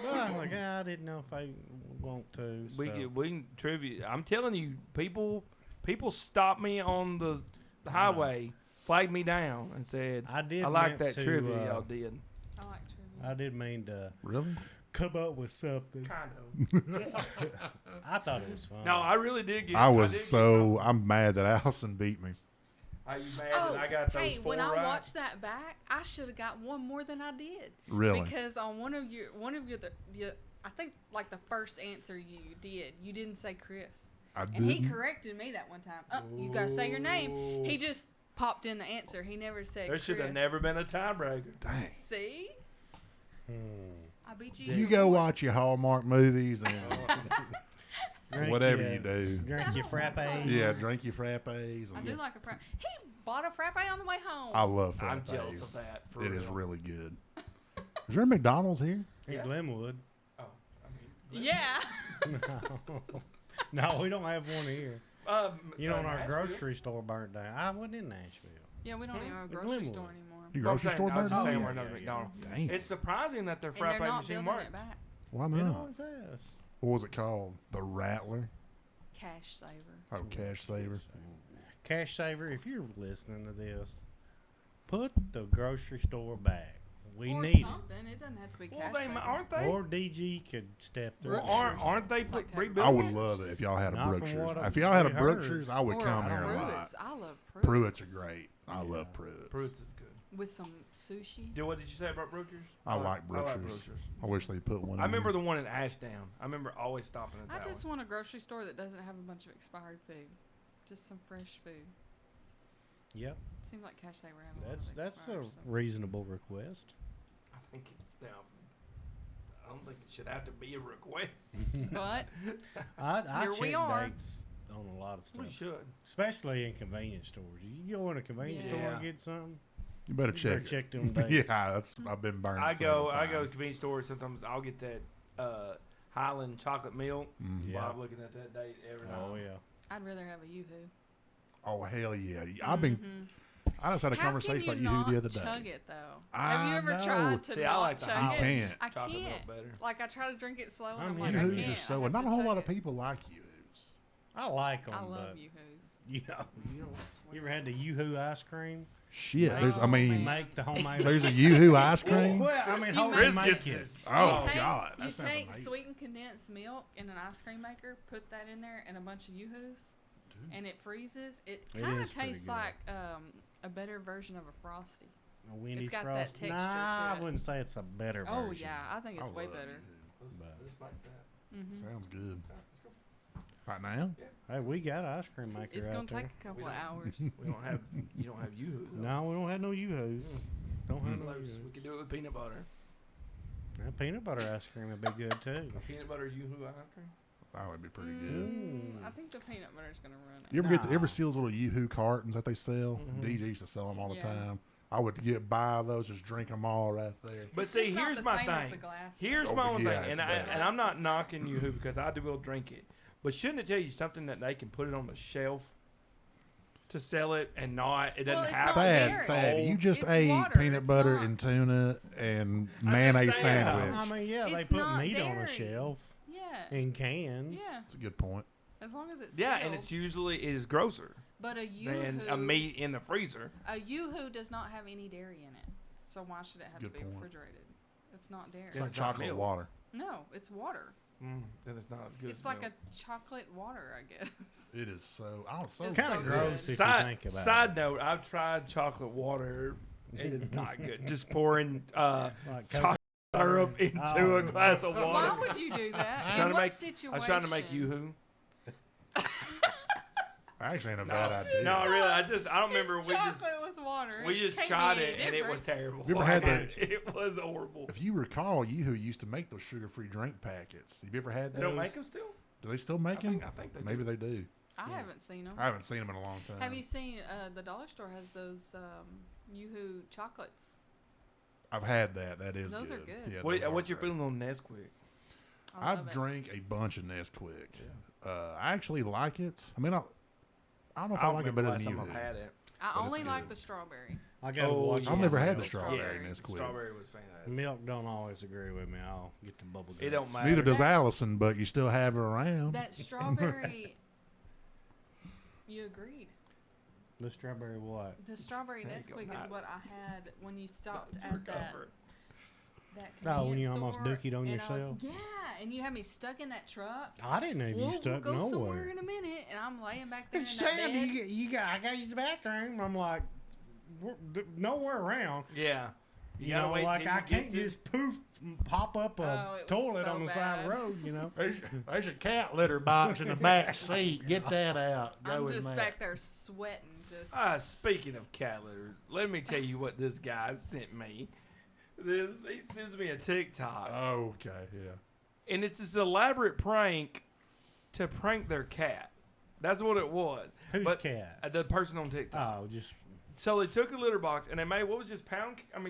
But I'm like, I didn't know if I want to. So. We can trivia. I'm telling you, people stopped me on the highway, flagged me down, and said, I did. "I like meant that to, trivia y'all did." I like trivia. I did mean to Really? come up with something. Kind of. I thought it was fun. No, I really did get. I'm mad that Allison beat me. Are you mad that I got those hey, 4 when I right? watched that back, I should have got one more than I did. Really? Because on one of your I think like the first answer you did, you didn't say Chris. I And he didn't. corrected me that one time. You gotta say your name. He just popped in the answer. He never said There should have Chris. never been a tiebreaker. Dang. See? I beat you. You go watch your Hallmark movies and Drink whatever your- you do. Drink your frappe. Yeah, drink your frappes. I And do like a frappe. He bought a frappe on the way home. I love frappes. I'm jealous of that. For It real. is really good. Is there a McDonald's here? In Glenwood. Oh, I mean, yeah. No, we don't have one here. You know, when our Nashville? grocery store burnt down. I wasn't in Nashville. Yeah, we don't even have a In grocery Glenwood. store anymore. Your Well, I'm grocery saying- store I was burned just down? saying Oh, we're yeah, another yeah, McDonald's. Dang. It's surprising that their And frappe they're not machine building works. it back. Why It not? always has. What was it called? The Rattler? Cash saver. Oh, Cash Saver. Cash Saver, if you're listening to this, put the grocery store back. We or need something. It doesn't have to be Well, cash they saver. aren't it. they? Or DG could step through. Well, Brookshire's. aren't they Like to have rebuilding? I would it? love it if y'all had a Not from Brookshire's. what If y'all had a we heard. Brookshire's, I would Or come here a lot. Pruitt's. I love Pruitt's. Pruitt's are great. I love Pruitt's. Pruitt's is good. With some sushi. What did you say about Brookshire's? I like Brookshire's. I wish they put one. I in remember here. the one in Ashdown. I remember always stopping at I that just one. want a grocery store that doesn't have a bunch of expired food. Just some fresh food. Yep, Seems like cash saver had a lot of that's a expired stuff. reasonable request. I think it's down. I don't think it should have to be a request. But I Here we check are. dates on a lot of We stuff, should. especially in convenience stores. You go in a convenience store Yeah. and get something. You better You better check. check them dates. Yeah, I've been burned. I several go to times. convenience stores. Sometimes I'll get that Highland chocolate milk Mhm. Yeah. while I'm looking at that date every night. Oh yeah. I'd rather have a Yoo-hoo. Oh hell yeah! I've been. Mhm. I just had a How conversation can about you Yoo-hoo not the other day. chug it though? I Have you ever know. tried to See, I not like the chug You it? can't. I Chocolate milk can't. better. Like I try to drink it slow, and I'm I'm like, I Yoo-hoos can't. Yoo-hoos are so. I have Not to a whole chug lot of it. people like Yoo-hoos. I like them, I love but Yoo-hoos. you know, you ever had the Yoo-hoo ice cream? Shit, Oh, there's. I mean, man. Make the homemade. there's a Yoo-hoo ice cream. Well, I mean, You homemade make- make Chris it. gets Oh you take, God, that you sounds take amazing. sweetened condensed milk in an ice cream maker, put that in there, and a bunch of Yoo-hoos. too. and it freezes, it It kind is of pretty tastes good. like a better version of a Frosty. A Wendy's got that Frosty? texture Nah, to I it. wouldn't say it's a better Oh version. yeah, I think it's way love better. Yoo-hoo. But- Let's make that. Hmm Sounds good. Let's go. Right now? Hey, we got an ice cream maker It's out gonna there. take a couple We of don't- hours. We don't have. You don't have Yoo-hoo. though. No, we don't have no Yoo-hoos. Don't have no Close. Yoo-hoos. We could do it with peanut butter. That peanut butter ice cream would be good too. Peanut butter Yoo-hoo ice cream. That would be pretty good. I think the peanut butter's gonna run it. You ever Nah. ever see those little Yoo-hoo cartons that they sell? Mhm. DJ used to sell them all the Yeah. time. I would buy those, just drink them all right there. But It's see, just not here's the my same as thing. the glass. Here's Oh, my but own yeah, thing, it's and better. I'm not Glass is knocking Yoo-hoo because I will drink it. But shouldn't it tell you something that they can put it on the shelf to sell it and not? It doesn't Well, it's have not to be dairy. Thad, you just It's ate water, peanut it's butter not. and tuna and just mayonnaise saying. sandwich. I mean, yeah, they It's put not meat on a dairy. shelf Yeah. in cans. Yeah. That's a good point. As long as it's Yeah, sealed. and it's usually it is grosser But a than a Yoo-hoo, meat in the freezer. a Yoo-hoo does not have any dairy in it. So why should it have to good be point. refrigerated? It's not dairy. It's like It's not chocolate milk. water. No, it's water. Then it's not as good. It's as like milk. a chocolate water, I guess. It is so. I don't so. It's Kind so of good. gross if you Side, think about side it. note, I've tried chocolate water. It is not good. Just pouring Like chocolate syrup into Oh, a glass of Why water. would you do that? I'm In trying to what make- situation? I was trying to make Yoo-hoo. Actually, ain't a bad idea. No, really, I don't remember. It's We just chocolate with water. we It just can't tried be it any and it was different. terrible. You ever had It was horrible. If you recall, Yoo-hoo used to make those sugar-free drink packets. Have you ever had They those? don't make them still. Do they still make them? I think they Maybe do. they do. I Yeah. haven't seen them. I haven't seen them in a long time. Have you seen the dollar store has those Yoo-hoo chocolates? I've had that. That is Those good. are good. Yeah, those are What's your great. feeling on Nesquik? I love I've it. drank a bunch of Nesquik. I actually like it. I mean, I don't know if I, like it remember better last than time you. I've had it. I but it's only like good. the strawberry. I gotta Oh, watch yes. I've never had the Yes. strawberry Yes. Nesquik. Strawberry was fantastic. Milk don't always agree with me. I'll get the bubble It guts. don't matter. Neither does That's- Allison, but you still have her around. That strawberry. You agreed. The strawberry what? The strawberry There you go, Nesquik is what nice. I had when you stopped You at that recovered. Oh, when you convenience almost store, dookied on and I was- yourself? yeah, and you had me stuck in that truck. I didn't know you We'll stuck go somewhere nowhere. in a minute, and I'm laying back there in It's that saying bed. you got. I got to use the bathroom. I'm like, nowhere around. Yeah. You gotta know, wait like till I you can't get to- just poof pop up Oh, a it was toilet so on the side of the bad. road. You know. There's a cat litter box in the back seat. Get that out. Go I'm in just there. back there sweating. Speaking of cat litter, let me tell you what this guy sent me. He sends me a TikTok, Okay, yeah. and it's this elaborate prank to prank their cat. That's what it was. Whose But- cat? The person on TikTok. Oh, just So they took a litter box and they made what was just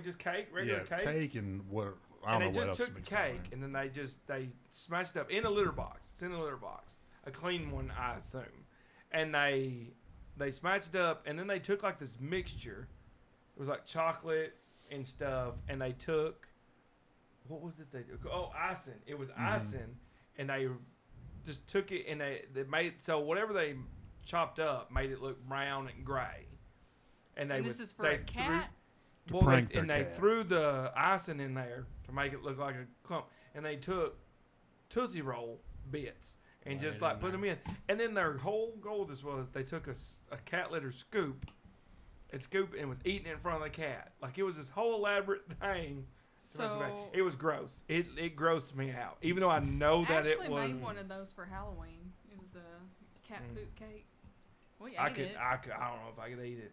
just cake, regular Yeah, cake. cake and what? I And don't they know what just else. took the mixed on cake there. and then they smashed it up in a litter box. It's in a litter box, a clean one, I assume. And they smashed it up and then they took like this mixture. It was like chocolate and stuff, and they took what was it? They took? Oh, icing. It was icing, and they just took it and they made so whatever they chopped up made it look brown and gray. And they And would, this is for they a cat? To well, prank they, their and they cat. threw the icing in there to make it look like a clump, and they took Tootsie Roll bits and just Laid like in put them there. in. And then their whole goal of this was they took a cat litter scoop and scooped it and was eating it in front of the cat. Like it was this whole elaborate thing. So It was gross. It grossed me out, even though I know that Ashley it was. made one of those for Halloween. It was a cat poop cake. We ate I it. don't know if I could eat it.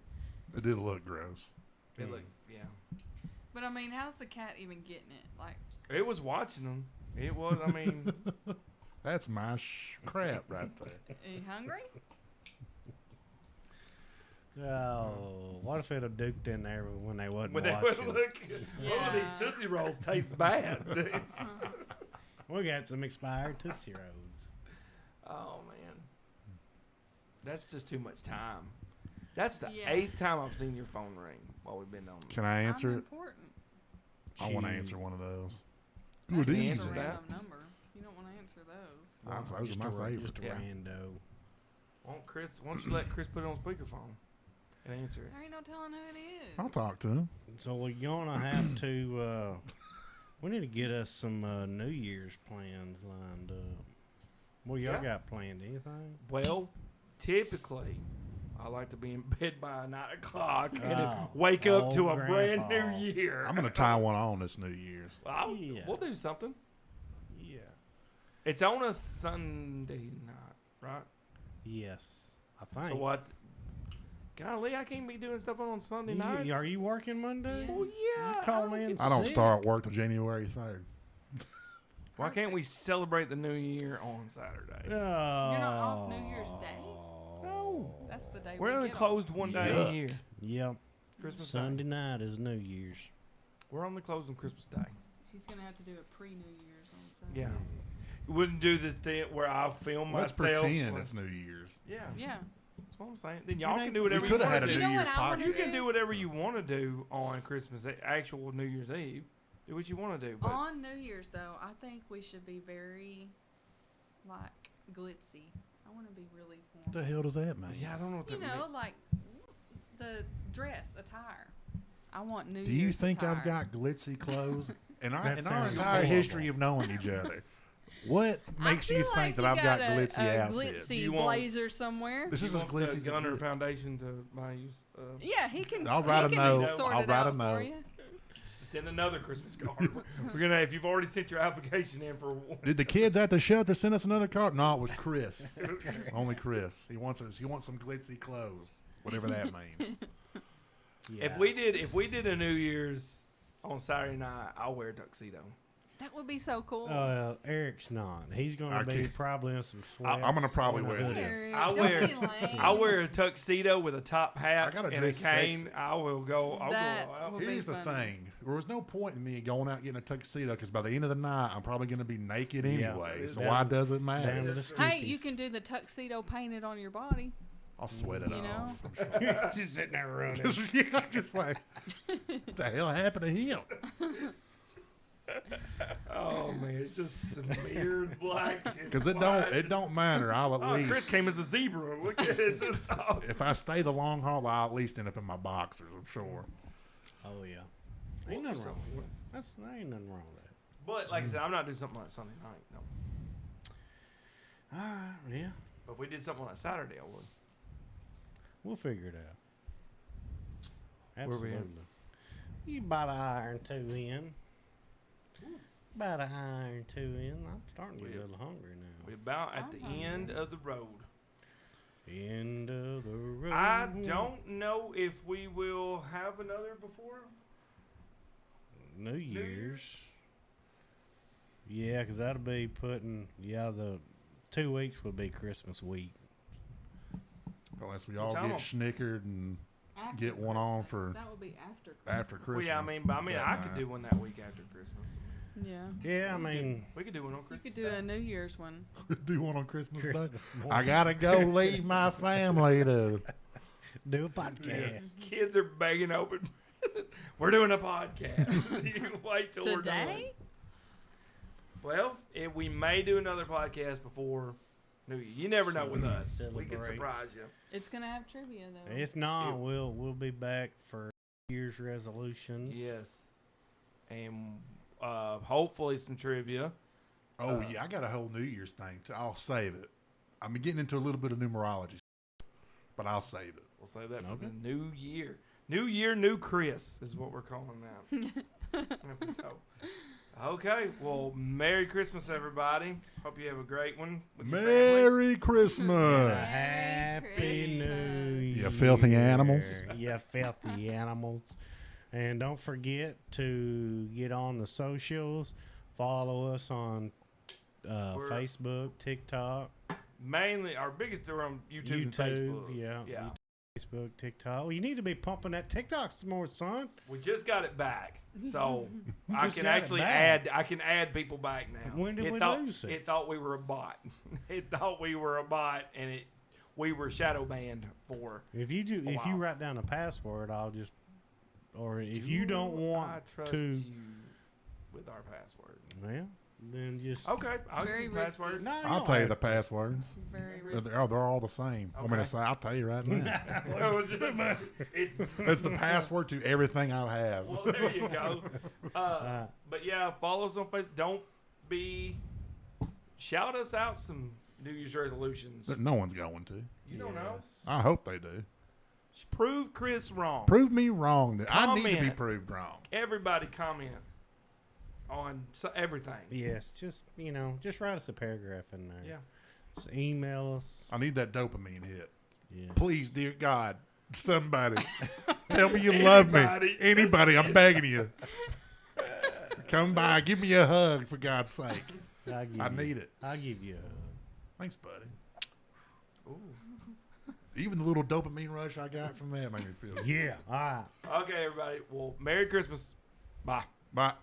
It did look gross. It looked, yeah. But I mean, how's the cat even getting it? Like, It was watching them. It was. I mean, That's my crap right there. are you hungry? oh, what if it had duked in there when they wasn't but they watching? would look. Oh, Yeah. these Tootsie Rolls taste bad. It's- We got some expired Tootsie Rolls. oh man, that's just too much time. That's the Yeah. 8th time I've seen your phone ring while we've been on. Can I answer I'm it? important. I want to Shoot. answer one of those. That's Good easy. just a Answer that. random number. You don't want to answer those. Those Just are a my ra- favorite. Just a Yeah. rando. Why don't you let Chris put it on speakerphone and answer it? There ain't no telling who it is. I'll talk to him. So we're gonna have to. We need to get us some New Year's plans lined up. What y'all Yeah. got planned? Anything? Well, typically, I like to be in bed by 9 o'clock and then Oh, wake up old to a grandpa. brand new year. I'm gonna tie one on this New Year's. Yeah. We'll do something. Yeah. It's on a Sunday night, right? Yes. I think. So what? Golly, I can't be doing stuff on Sunday night. Are you working Monday? Yeah. Well, yeah. You call don't in get- I don't sick. start work till January 3rd. Why can't we celebrate the new year on Saturday? You're not off New Year's Day? No. That's the day We're we only get closed one day a Yuck. year. Yep. Christmas Sunday Day. night is New Year's. We're only closed on Christmas Day. off. He's gonna have to do a pre-New Year's on Sunday. Yeah. We wouldn't do this thing where I film Let's myself. pretend it's New Year's. Yeah. Yeah. That's what I'm saying. Then y'all ain't- can do We whatever you coulda want had to a do. You New know Year's what I wanna You podcast. can do whatever you want to do on Christmas, actual New Year's Eve. Do what you want to do. But On New Year's though, I think we should be very like glitzy. I want to be really What formal. the hell does that mean? yeah, I don't know what You that know, means. like the dress attire. I want New Do Year's you think attire. I've got glitzy clothes? In our, That in our sounds entire horrible. history of knowing each other, what I makes you feel think like that you I've got a glitzy outfits? glitzy Do you want- blazer somewhere? This is You as want glitzy the as it Gunner gets. Foundation to my use. Yeah, he can. I'll write he a can note. Sort I'll it write a out note. For you. Send another Christmas card. We're gonna. If you've already sent your application in for one, Did the kids at the shelter send us another card? No, it was Chris. Only Chris. He wants us. He wants some glitzy clothes, whatever that means. Yeah. if we did a New Year's on Saturday night, I'll wear a tuxedo. That would be so cool. Eric's not. He's going I to be can't- probably in some sweats. I'm gonna probably and a wear hoodie. this. Eric, I'll don't wear- be lame. I'll wear a tuxedo with a top hat I gotta and a dress cane. sexy. I will go. I'll That go out. will be Here's the funny. thing: there was no point in me going out getting a tuxedo because by the end of the night, I'm probably going to be naked Yeah. anyway. So Down- why does it Down matter? to the Hey, you skippies. can do the tuxedo painted on your body. I'll sweat it You off. know? I'm sure. Just sitting there running. just like, what the hell happened to him? Oh man, it's just smeared black. Because it don't matter. I'll at Oh, least Chris came as a zebra. Look at it. It's just, oh. if I stay the long haul, I'll at least end up in my boxers. I'm sure. Oh yeah. Ain't nothing wrong with that. There ain't nothing wrong with that. But like I said, I'm not doing something like Sunday night. No. All right, yeah. But if we did something like Saturday, I would. We'll figure it out. Where we Absolutely. at? You about an hour and two in. About an hour and two in. I'm starting to get a little hungry now. We're about at I'm the hungry. end of the road. End of the road. I don't know if we will have another before. New Year's. Yeah, 'cause that'll be putting. Yeah, the 2 weeks will be Christmas week. Unless we all Which I get don't- snickered and After Get one on Christmas. for- That would be after Christmas. after Christmas. Well, yeah, I mean, that I could night. do one that week after Christmas. Yeah. Yeah, I mean, We could do one on You Christmas. could do a New Year's one. do one on Christmas Day. Christmas morning. I gotta go leave my family to. do a podcast. Kids are begging open. We're doing a podcast. You wait till we're done. Today? Well, we may do another podcast before New Year. You never know with us. We can Celebrate. surprise you. It's gonna have trivia though. If not, Ew. we'll be back for New Year's resolutions. Yes. And hopefully some trivia. Oh yeah, I got a whole New Year's thing. I'll save it. I'm getting into a little bit of numerology, but I'll save it. We'll save that for Okay. the new year. New year, new Chris is what we're calling that episode. Okay, well, Merry Christmas, everybody. Hope you have a great one with your family. Merry Christmas. Happy New Year. You filthy animals. You filthy animals. And don't forget to get on the socials. Follow us on We're- Facebook, TikTok, Mainly, our biggest are on YouTube, and Facebook. yeah, Yeah. Facebook, TikTok. Well, you need to be pumping that TikTok some more, son. We just got it back, so I just can got it actually back. add people back now. When did we thought, lose it? It thought we were a bot. It thought we were a bot, and we were shadow banned for. If you wow. write down a password, I'll just. Or if you don't I want trust to, you with our password. well, then just. Okay, I'll very give you the risky. password. No, I'll don't tell you have the passwords. Very They're, risky. they're all the same. I mean, Okay. I'll tell you right now. it's It's the password to everything I have. well, there you go. But yeah, follow us on Facebook. Don't be shout us out some New Year's resolutions. No one's going to. You don't know. I hope they do. Just prove Chris wrong. Prove me wrong. That I need to be Comment. proved wrong. Everybody comment on everything. Yes, just just write us a paragraph in there. Yeah. Just email us. I need that dopamine hit. Yeah. Please, dear God, somebody, tell me you love me. Anybody, I'm begging you. Come by, give me a hug for God's sake. I need it. I'll give you a hug. Thanks, buddy. Ooh. Even the little dopamine rush I got from that made me feel good. Yeah. All right. Okay, everybody. Well, Merry Christmas. Bye. Bye.